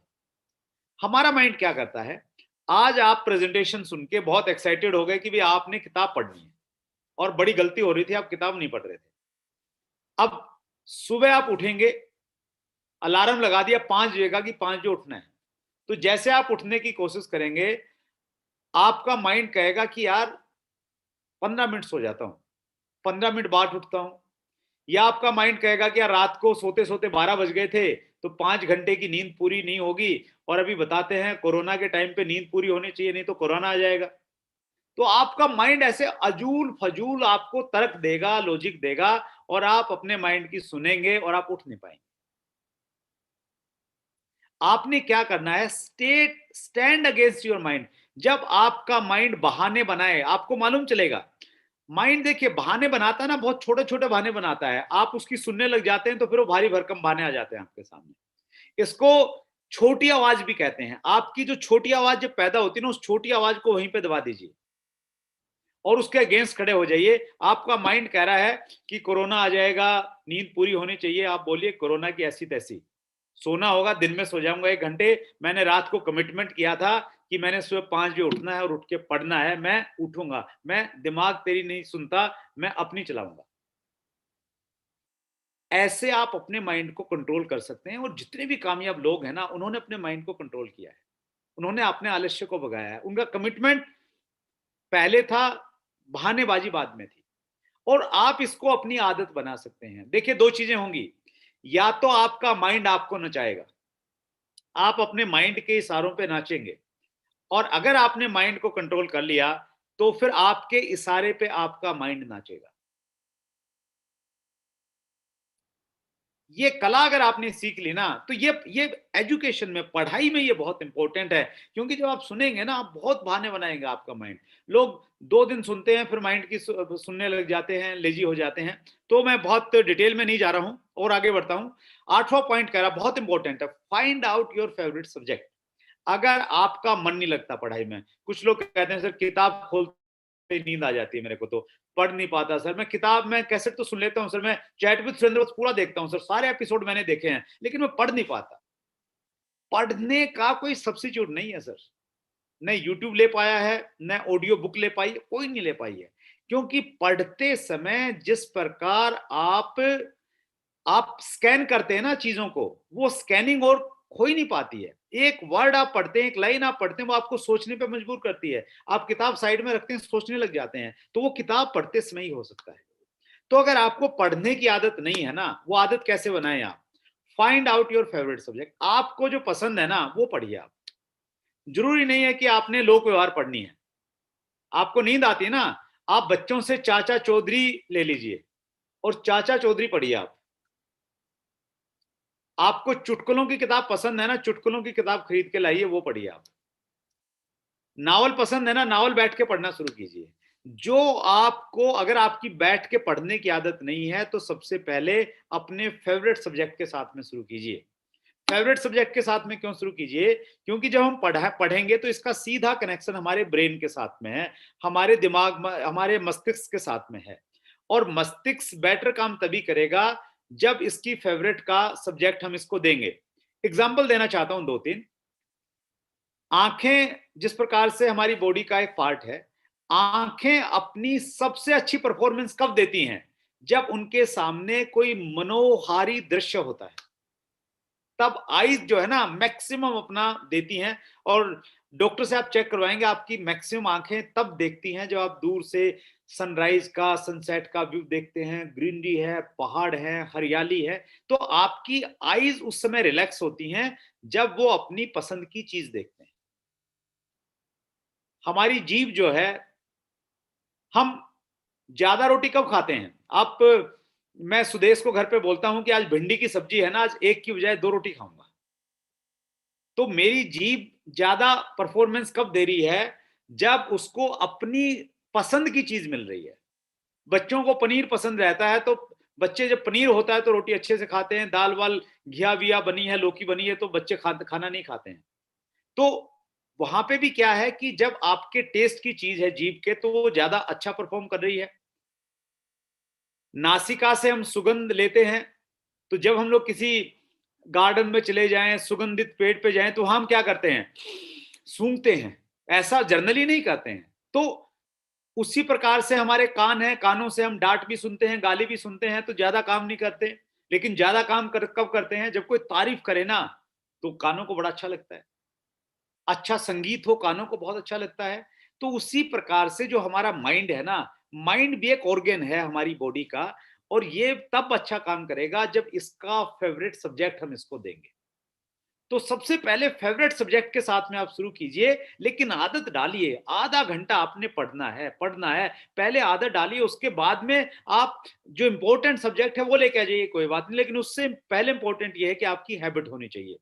हमारा माइंड क्या करता है, आज आप प्रेजेंटेशन सुन के बहुत एक्साइटेड हो गए कि भाई आपने किताब पढ़नी है, और बड़ी गलती हो रही थी, आप किताब नहीं पढ़ रहे थे। अब सुबह आप उठेंगे, अलार्म लगा दिया 5 बजे का कि 5 बजे उठना है, तो जैसे आप उठने की कोशिश करेंगे, आपका माइंड कहेगा कि यार 15 मिनट सो जाता हूं, 15 मिनट बाद उठता हूं। या आपका माइंड कहेगा कि यार रात को सोते सोते 12 बज गए थे, तो 5 घंटे की नींद पूरी नहीं होगी, और अभी बताते हैं कोरोना के टाइम पे नींद पूरी होनी चाहिए, नहीं तो कोरोना आ जाएगा। तो आपका माइंड ऐसे अजूल फजूल आपको तर्क देगा, लॉजिक देगा, और आप अपने माइंड की सुनेंगे और आप उठ नहीं पाएंगे। आपने क्या करना है, स्टैंड अगेंस्ट योर माइंड। जब आपका माइंड बहाने बनाए, आपको मालूम चलेगा, माइंड देखिए बहाने बनाता है ना, बहुत छोटे छोटे बहाने बनाता है, आप उसकी सुनने लग जाते हैं तो फिर वो भारी भरकम बहाने आ जाते हैं आपके सामने। इसको छोटी आवाज भी कहते हैं। आपकी जो छोटी आवाज जब पैदा होती है ना, उस छोटी आवाज को वहीं पे दबा दीजिए और उसके अगेंस्ट खड़े हो जाइए। आपका माइंड कह रहा है कि कोरोना आ जाएगा, नींद पूरी होनी चाहिए, आप बोलिए कोरोना की ऐसी तैसी, सोना होगा, दिन में सो जाऊंगा 1 घंटे, मैंने रात को कमिटमेंट किया था कि मैंने सुबह 5 बजे उठना है और उठ के पढ़ना है, मैं उठूंगा, मैं दिमाग तेरी नहीं सुनता, मैं अपनी चलाऊंगा। ऐसे आप अपने माइंड को कंट्रोल कर सकते हैं। और जितने भी कामयाब लोग हैं ना, उन्होंने अपने माइंड को कंट्रोल किया है, उन्होंने अपने आलस्य को भगाया है। उनका कमिटमेंट पहले था, बहानेबाजी बाद में थी। और आप इसको अपनी आदत बना सकते हैं। देखिए, दो चीजें होंगी, या तो आपका माइंड आपको नचाएगा, आप अपने माइंड के इशारों पे नाचेंगे, और अगर आपने माइंड को कंट्रोल कर लिया तो फिर आपके इशारे पे आपका माइंड नाचेगा। ये कला अगर आपने सीख ली ना, तो ये एजुकेशन में, पढ़ाई में ये बहुत इंपॉर्टेंट है। क्योंकि जब आप सुनेंगे ना, आप बहुत बहाने बनाएंगे आपका माइंड। लोग 2 दिन सुनते हैं, फिर माइंड की सुनने लग जाते हैं, लेजी हो जाते हैं। तो मैं बहुत डिटेल में नहीं जा रहा हूं और आगे बढ़ता हूं। 8वां पॉइंट कह रहा, बहुत इंपॉर्टेंट है, find out your favourite subject. अगर आपका मन नहीं लगता पढ़ाई में, कुछ लोग कहते हैं सर किताब खोलते ही नींद आ जाती है मेरे को, तो पढ़ नहीं पाता सर, मैं किताब में कैसेट तो सुन लेता हूँ सर, मैं चैट विद सुरेंद्र पूरा देखता हूँ सर, सारे एपिसोड मैंने देखे हैं, लेकिन मैं पढ़ नहीं पाता। पढ़ने का कोई सब्स्टिट्यूट नहीं है सर, न यूट्यूब ले पाया है, न ऑडियो बुक ले पाई, कोई नहीं ले पाई है। क्योंकि पढ़ते समय जिस प्रकार आप स्कैन करते हैं ना चीजों को, वो स्कैनिंग और हो ही नहीं पाती है। एक वर्ड आप पढ़ते हैं, एक लाइन आप पढ़ते हैं, वो आपको सोचने पे मजबूर करती है। आप किताब साइड में रखते हैं, सोचने लग जाते हैं, तो वो किताब पढ़ते समय ही हो सकता है। तो अगर आपको पढ़ने की आदत नहीं है ना, वो आदत कैसे बनाएं आप? Find out your favourite subject. आपको जो पसंद है ना, वो पढ़िए आप। जरूरी नहीं है कि आपने लोक व्यवहार पढ़नी है। आपको नींद आती है ना, आप बच्चों से चाचा चौधरी ले लीजिए और चाचा चौधरी पढ़िए आप। आपको चुटकुलों की किताब पसंद है ना, चुटकुलों की किताब खरीद के लाइए, वो पढ़िए आप। नावल पसंद है ना, नावल बैठ के पढ़ना शुरू कीजिए। जो आपको, अगर आपकी बैठ के पढ़ने की आदत नहीं है, तो सबसे पहले अपने फेवरेट सब्जेक्ट के साथ में शुरू कीजिए। फेवरेट सब्जेक्ट के साथ में क्यों शुरू कीजिए? क्योंकि जब हम पढ़ेंगे तो इसका सीधा कनेक्शन हमारे ब्रेन के साथ में है, हमारे दिमाग में, हमारे मस्तिष्क के साथ में है। और मस्तिष्क बेटर काम तभी करेगा जब इसकी फेवरेट का सब्जेक्ट हम इसको देंगे। एग्जाम्पल देना चाहता हूं दो तीन। आंखें जिस प्रकार से हमारी बॉडी का एक पार्ट है, आंखें अपनी सबसे अच्छी परफॉर्मेंस कब देती हैं? जब उनके सामने कोई मनोहारी दृश्य होता है, तब आईज जो है ना मैक्सिमम अपना देती हैं। और डॉक्टर से आप चेक करवाएंगे, आपकी मैक्सिमम आंखें तब देखती हैं जब आप दूर से सनराइज का, सनसेट का व्यू देखते हैं, ग्रीनरी है, पहाड़ है, हरियाली है, तो आपकी आईज उस समय रिलैक्स होती हैं जब वो अपनी पसंद की चीज देखते हैं। हमारी जीभ जो है, हम ज्यादा रोटी कब खाते हैं आप? मैं सुदेश को घर पे बोलता हूं कि आज भिंडी की सब्जी है ना, आज एक की बजाय दो रोटी खाऊंगा। तो मेरी जीभ ज्यादा परफॉर्मेंस कब दे रही है? जब उसको अपनी पसंद की चीज मिल रही है। बच्चों को पनीर पसंद रहता है, तो बच्चे जब पनीर होता है तो रोटी अच्छे से खाते हैं। दाल वाल घिया विया बनी है, लौकी बनी है, तो बच्चे खाना नहीं खाते हैं। तो वहां पे भी क्या है कि जब आपके टेस्ट की चीज है जीभ के, तो वो ज्यादा अच्छा परफॉर्म कर रही है। नासिका से हम सुगंध लेते हैं, तो जब हम लोग किसी गार्डन में चले जाएं, सुगंधित पेड़ पे जाएं, तो हम क्या करते हैं? सूंघते हैं। ऐसा जर्नली नहीं करते हैं। तो उसी प्रकार से हमारे कान हैं, कानों से हम डांट भी सुनते हैं, गाली भी सुनते हैं, तो ज्यादा काम नहीं करते। लेकिन ज्यादा काम कब करते हैं? जब कोई तारीफ करे ना, तो कानों को बड़ा अच्छा लगता है। अच्छा संगीत हो, कानों को बहुत अच्छा लगता है। तो उसी प्रकार से जो हमारा माइंड है ना, माइंड भी एक ऑर्गन है हमारी बॉडी का, और ये तब अच्छा काम करेगा जब इसका फेवरेट सब्जेक्ट हम इसको देंगे। तो सबसे पहले फेवरेट सब्जेक्ट के साथ में आप शुरू कीजिए, लेकिन आदत डालिए। आधा घंटा आपने पढ़ना है, पहले आदत डालिए, उसके बाद में आप जो इंपॉर्टेंट सब्जेक्ट है वो लेके आ जाइए, कोई बात नहीं, लेकिन उससे पहले इंपॉर्टेंट ये है कि आपकी हैबिट होनी चाहिए।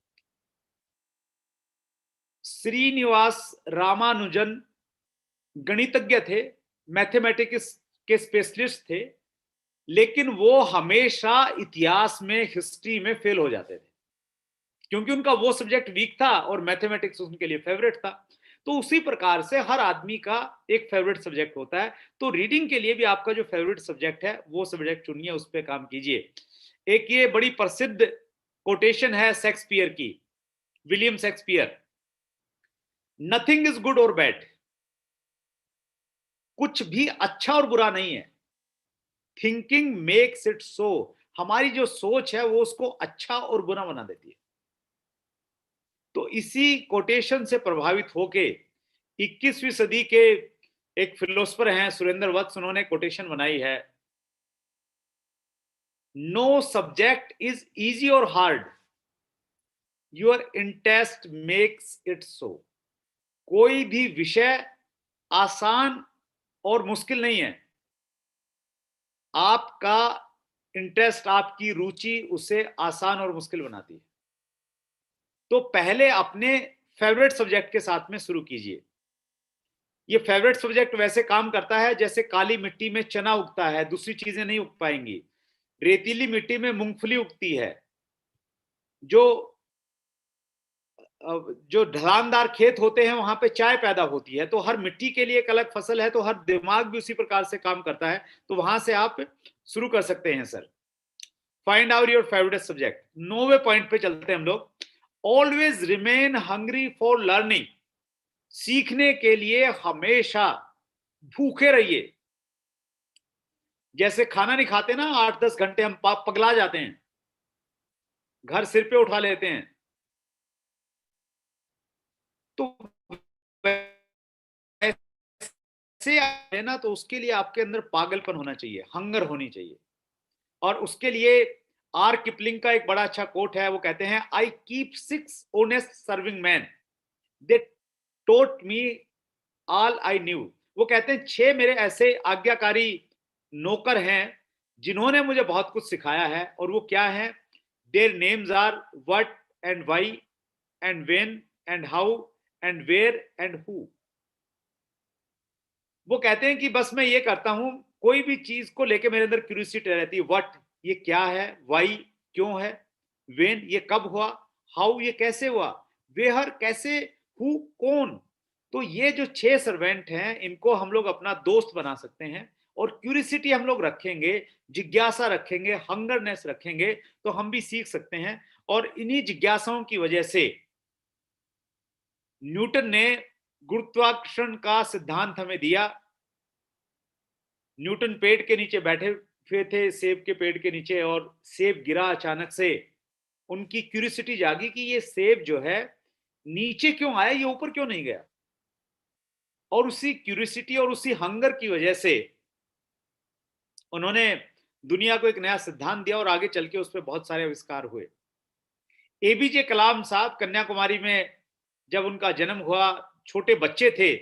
श्रीनिवास रामानुजन गणितज्ञ थे, मैथमेटिक्स के स्पेशलिस्ट थे, लेकिन वो हमेशा इतिहास में, हिस्ट्री में फेल हो जाते थे, क्योंकि उनका वो सब्जेक्ट वीक था और मैथमेटिक्स उनके लिए फेवरेट था। तो उसी प्रकार से हर आदमी का एक फेवरेट सब्जेक्ट होता है। तो रीडिंग के लिए भी आपका जो फेवरेट सब्जेक्ट है वो सब्जेक्ट चुनिए, उस पर काम कीजिए। एक ये बड़ी प्रसिद्ध कोटेशन है शेक्सपियर की, William Shakespeare, nothing is good और बैड। कुछ भी अच्छा और बुरा नहीं है, थिंकिंग मेक्स इट सो। हमारी जो सोच है वो उसको अच्छा और बुरा बना देती है। तो इसी कोटेशन से प्रभावित होके 21वीं सदी के एक फिलोसफर हैं सुरेंद्र वत्स, उन्होंने कोटेशन बनाई है, नो सब्जेक्ट इज इजी और hard, your interest makes it so. कोई भी विषय आसान और मुश्किल नहीं है, आपका इंटरेस्ट, आपकी रुचि उसे आसान और मुश्किल बनाती है। तो पहले अपने फेवरेट सब्जेक्ट के साथ में शुरू कीजिए। ये फेवरेट सब्जेक्ट वैसे काम करता है जैसे काली मिट्टी में चना उगता है, दूसरी चीजें नहीं उग पाएंगी। रेतीली मिट्टी में मूंगफली उगती है। जो जो ढलानदार खेत होते हैं वहां पे चाय पैदा होती है, तो हर मिट्टी के लिए एक अलग फसल है, तो हर दिमाग भी उसी प्रकार से काम करता है। तो वहां से आप शुरू कर सकते हैं sir. Find out your favourite subject. 9वें पॉइंट पे चलते हैं हम लोग। Always remain hungry for learning. सीखने के लिए हमेशा भूखे रहिए। जैसे खाना नहीं खाते ना 8-10 घंटे, हम पगला जाते हैं, घर सिर पे उठा लेते हैं। तो वैसे है ना, तो उसके लिए आपके अंदर पागलपन होना चाहिए, हंगर होनी चाहिए। और उसके लिए आर किपलिंग का एक बड़ा अच्छा कोट है, वो कहते हैं, I keep 6 honest serving man, they taught me all I knew. वो कहते हैं 6 मेरे ऐसे आज्ञाकारी नौकर हैं जिन्होंने मुझे बहुत कुछ सिखाया है। और वो क्या है? Their names are what and why and when and how and where and who. वो कहते हैं कि बस मैं ये करता हूं, कोई भी चीज को लेके मेरे अंदर क्यूरियोसिटी रहती है। व्हाट, ये क्या है? व्हाई, क्यों है? व्हेन, ये कब हुआ? हाउ, ये कैसे हुआ? वेयर, कैसे? हु, कौन? तो ये जो 6 सर्वेंट हैं, इनको हम लोग अपना दोस्त बना सकते हैं। और क्यूरियोसिटी हम लोग रखेंगे, जिज्ञासा रखेंगे, हंगरनेस रखेंगे, तो हम भी सीख सकते हैं। और इन्हीं जिज्ञासाओं की वजह से न्यूटन ने गुरुत्वाकर्षण का सिद्धांत हमें दिया। न्यूटन पेड़ के नीचे बैठे हुए थे, सेब के पेड़ के नीचे, और सेब गिरा अचानक से। उनकी क्यूरियोसिटी जागी कि ये सेब जो है नीचे क्यों आया, ये ऊपर क्यों नहीं गया। और उसी क्यूरियोसिटी और उसी हंगर की वजह से उन्होंने दुनिया को एक नया सिद्धांत दिया, और आगे चल के उस पर बहुत सारे आविष्कार हुए। एपीजे कलाम साहब कन्याकुमारी में जब उनका जन्म हुआ, छोटे बच्चे थे,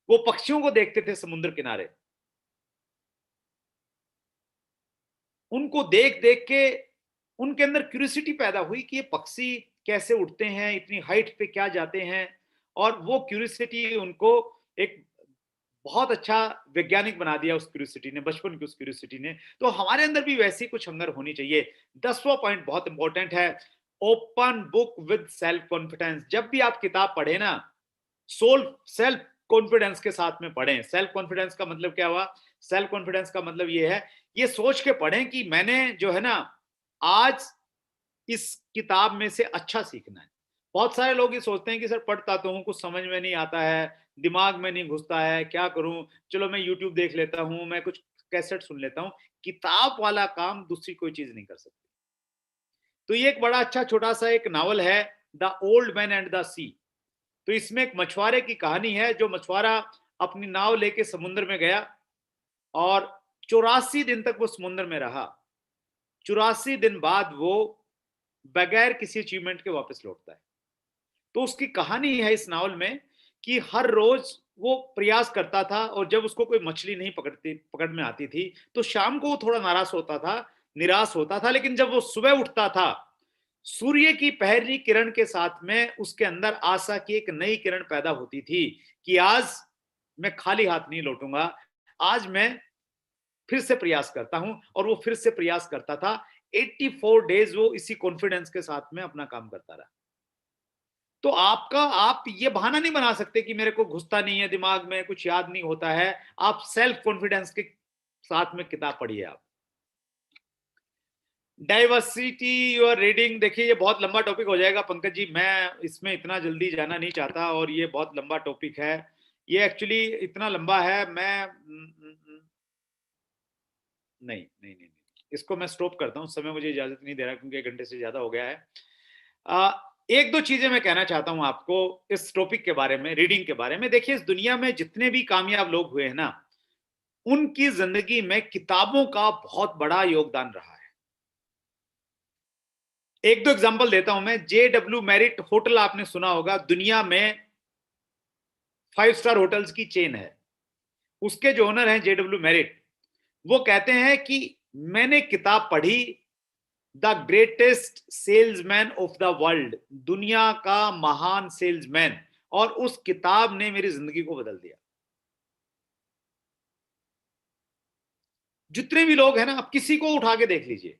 वो पक्षियों को देखते थे समुद्र किनारे। उनको देख देख के उनके अंदर क्यूरियोसिटी पैदा हुई कि ये पक्षी कैसे उड़ते हैं, इतनी हाइट पे क्या जाते हैं। और वो क्यूरियोसिटी उनको एक बहुत अच्छा वैज्ञानिक बना दिया, उस क्यूरियोसिटी ने, बचपन की उस क्यूरियोसिटी ने। तो हमारे अंदर भी वैसी कुछ हंगर होनी चाहिए। 10वां पॉइंट बहुत इंपॉर्टेंट है। Open book with self confidence. जब भी आप किताब पढ़े ना, सोल सेल्फ कॉन्फिडेंस के साथ में पढ़ें। सेल्फ कॉन्फिडेंस का मतलब क्या हुआ? सेल्फ कॉन्फिडेंस का मतलब ये है, ये सोच के पढ़ें कि मैंने जो है ना, आज इस किताब में से अच्छा सीखना है। बहुत सारे लोग ये सोचते हैं कि सर पढ़ता तो हूँ, कुछ समझ में नहीं आता है, दिमाग में नहीं घुसता है, क्या करूं? चलो मैं यूट्यूब देख लेता हूं, मैं कुछ कैसेट सुन लेता हूं। किताब वाला काम दूसरी कोई चीज नहीं कर सकती। तो ये एक बड़ा अच्छा छोटा सा एक नावल है, the old man and the sea. तो इसमें एक मछुआरे की कहानी है, जो मछुआरा अपनी नाव लेके समुद्र में गया, और 84 दिन तक वो समुद्र में रहा। 84 दिन बाद वो बगैर किसी अचीवमेंट के वापस लौटता है। तो उसकी कहानी है इस नावल में कि हर रोज वो प्रयास करता था, और जब उसको कोई मछली नहीं पकड़ में आती थी, तो शाम को वो थोड़ा नाराज होता था, निराश होता था। लेकिन जब वो सुबह उठता था, सूर्य की पहली किरण के साथ में उसके अंदर आशा की एक नई किरण पैदा होती थी कि आज मैं खाली हाथ नहीं लौटूंगा, आज मैं फिर से प्रयास करता हूं। और वो फिर से प्रयास करता था। 84 डेज वो इसी कॉन्फिडेंस के साथ में अपना काम करता रहा। तो आप ये बहाना नहीं बना सकते कि मेरे को घुसता नहीं है दिमाग में, कुछ याद नहीं होता है। आप सेल्फ कॉन्फिडेंस के साथ में किताब पढ़िए। आप डाइवर्सिटी योर रीडिंग। देखिए ये बहुत लंबा टॉपिक हो जाएगा पंकज जी, मैं इसमें इतना जल्दी जाना नहीं चाहता, और ये बहुत लंबा टॉपिक है। ये एक्चुअली इतना लंबा है, मैं नहीं नहीं नहीं, इसको मैं स्टॉप करता हूँ। समय मुझे इजाजत नहीं दे रहा, क्योंकि 1 घंटे से ज्यादा हो गया है। एक दो चीजें मैं कहना चाहता हूं आपको इस टॉपिक के बारे में, रीडिंग के बारे में। देखिए इस दुनिया में जितने भी कामयाब लोग हुए हैं ना, उनकी जिंदगी में किताबों का बहुत बड़ा योगदान रहा है। एक दो एग्जांपल देता हूं मैं। JW मैरिट होटल आपने सुना होगा, दुनिया में 5 स्टार होटल्स की चेन है। उसके जो ओनर हैं JW मैरिट, वो कहते हैं कि मैंने किताब पढ़ी, the greatest salesman of the world, दुनिया का महान सेल्समैन, और उस किताब ने मेरी जिंदगी को बदल दिया। जितने भी लोग हैं ना, आप किसी को उठा के देख लीजिए,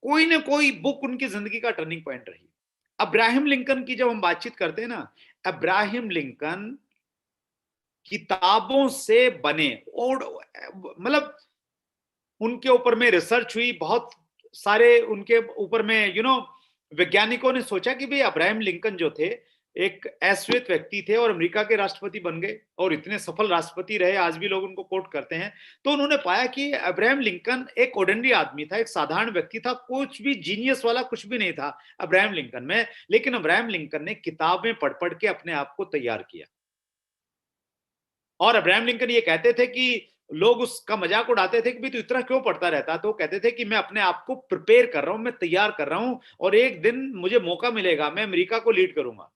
कोई ना कोई बुक उनकी जिंदगी का टर्निंग पॉइंट रही। अब्राहम लिंकन की जब हम बातचीत करते हैं ना, अब्राहम लिंकन किताबों से बने, और मतलब उनके ऊपर में रिसर्च हुई, बहुत सारे उनके ऊपर में वैज्ञानिकों ने सोचा कि भाई अब्राहम लिंकन जो थे, एक अश्वेत व्यक्ति थे और अमेरिका के राष्ट्रपति बन गए और इतने सफल राष्ट्रपति रहे, आज भी लोग उनको कोट करते हैं। तो उन्होंने पाया कि अब्राहम लिंकन एक ऑर्डिनरी आदमी था, एक साधारण व्यक्ति था, कुछ भी जीनियस वाला कुछ भी नहीं था अब्राहम लिंकन में, लेकिन अब्राहम लिंकन ने किताबें पढ़ पढ़ के अपने आप को तैयार किया। और अब्राहम लिंकन ये कहते थे कि लोग उसका मजाक उड़ाते थे कि भाई तू इतना क्यों पढ़ता रहता, तो कहते थे कि मैं अपने आप को प्रिपेयर कर रहा हूं, मैं तैयार कर रहा हूं, और एक दिन मुझे मौका मिलेगा, मैं अमेरिका को लीड करूंगा।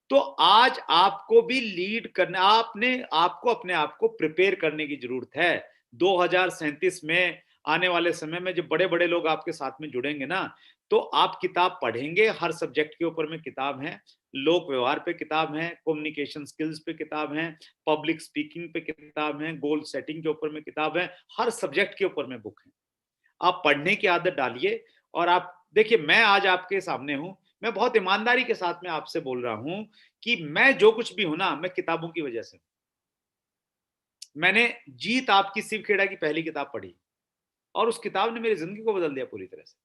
तो आज आपको भी लीड करना, आपने आपको अपने आप को प्रिपेयर करने की जरूरत है। 2037 में आने वाले समय में जब बड़े बड़े लोग आपके साथ में जुड़ेंगे ना, तो आप किताब पढ़ेंगे, हर सब्जेक्ट के ऊपर में किताब है, लोक व्यवहार पे किताब है, कम्युनिकेशन स्किल्स पे किताब है, पब्लिक स्पीकिंग पे किताब है, गोल सेटिंग के ऊपर में किताब है, हर सब्जेक्ट के ऊपर में बुक है। आप पढ़ने की आदत डालिए। और आप देखिए, मैं आज आपके सामने हूं, मैं बहुत ईमानदारी के साथ में आपसे बोल रहा हूं कि मैं जो कुछ भी हूं ना, मैं किताबों की वजह से। मैंने जीत आपकी शिव खेड़ा की पहली किताब पढ़ी और उस किताब ने मेरी जिंदगी को बदल दिया पूरी तरह से।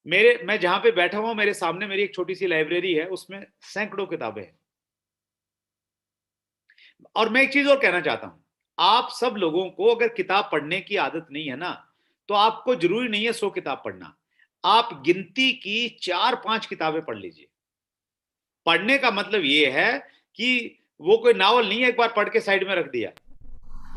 मैं जहां पे बैठा हुआ, मेरे सामने मेरी एक छोटी सी लाइब्रेरी है, उसमें सैकड़ों किताबें हैं। और मैं एक चीज और कहना चाहता हूं, आप सब लोगों को अगर किताब पढ़ने की आदत नहीं है ना, तो आपको जरूरी नहीं है 100 किताब पढ़ना, आप गिनती की 4-5 किताबें पढ़ लीजिए। पढ़ने का मतलब ये है कि वो कोई नावल नहीं है एक बार पढ़ के साइड में रख दिया।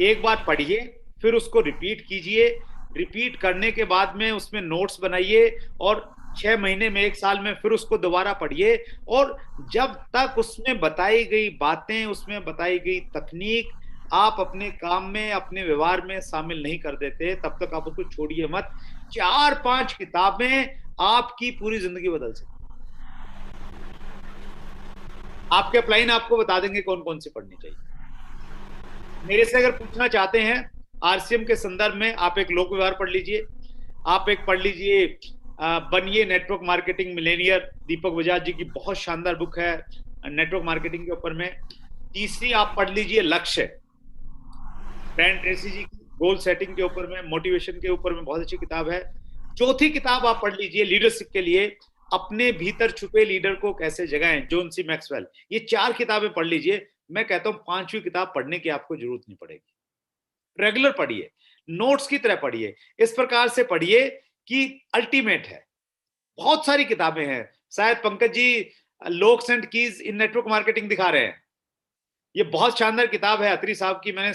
एक बार पढ़िए, फिर उसको रिपीट कीजिए, रिपीट करने के बाद में उसमें नोट्स बनाइए, और 6 महीने में, 1 साल में फिर उसको दोबारा पढ़िए। और जब तक उसमें बताई गई बातें, उसमें बताई गई तकनीक आप अपने काम में, अपने व्यवहार में शामिल नहीं कर देते, तब तक आप उसको छोड़िए मत। 4-5 किताबें आपकी पूरी जिंदगी बदल सकती। आपके अपलाइन आपको बता देंगे कौन कौन सी पढ़नी चाहिए। मेरे से अगर पूछना चाहते हैं, आरसीएम के संदर्भ में आप एक लोक व्यवहार पढ़ लीजिए, आप एक पढ़ लीजिए बनिए नेटवर्क मार्केटिंग मिलेनियर, दीपक बजाज जी की बहुत शानदार बुक है नेटवर्क मार्केटिंग के ऊपर में। तीसरी आप पढ़ लीजिए लक्ष्य, ब्रायन ट्रेसी जी की गोल सेटिंग के ऊपर में, मोटिवेशन के ऊपर में बहुत अच्छी किताब है। चौथी किताब आप पढ़ लीजिए लीडरशिप के लिए, अपने भीतर छुपे लीडर को कैसे जगाएं, जॉन सी मैक्सवेल। ये 4 किताबें पढ़ लीजिए। मैं कहता हूं 5वीं किताब पढ़ने की आपको जरूरत नहीं पड़ेगी। रेगुलर पढ़िए, नोट्स की तरह पढ़िए, इस प्रकार से पढ़िए कि अल्टीमेट है। बहुत सारी किताबें हैं, शायद Pankaj ji locks and keys in network marketing दिखा रहे हैं, ये बहुत शानदार किताब है अत्री साहब की, मैंने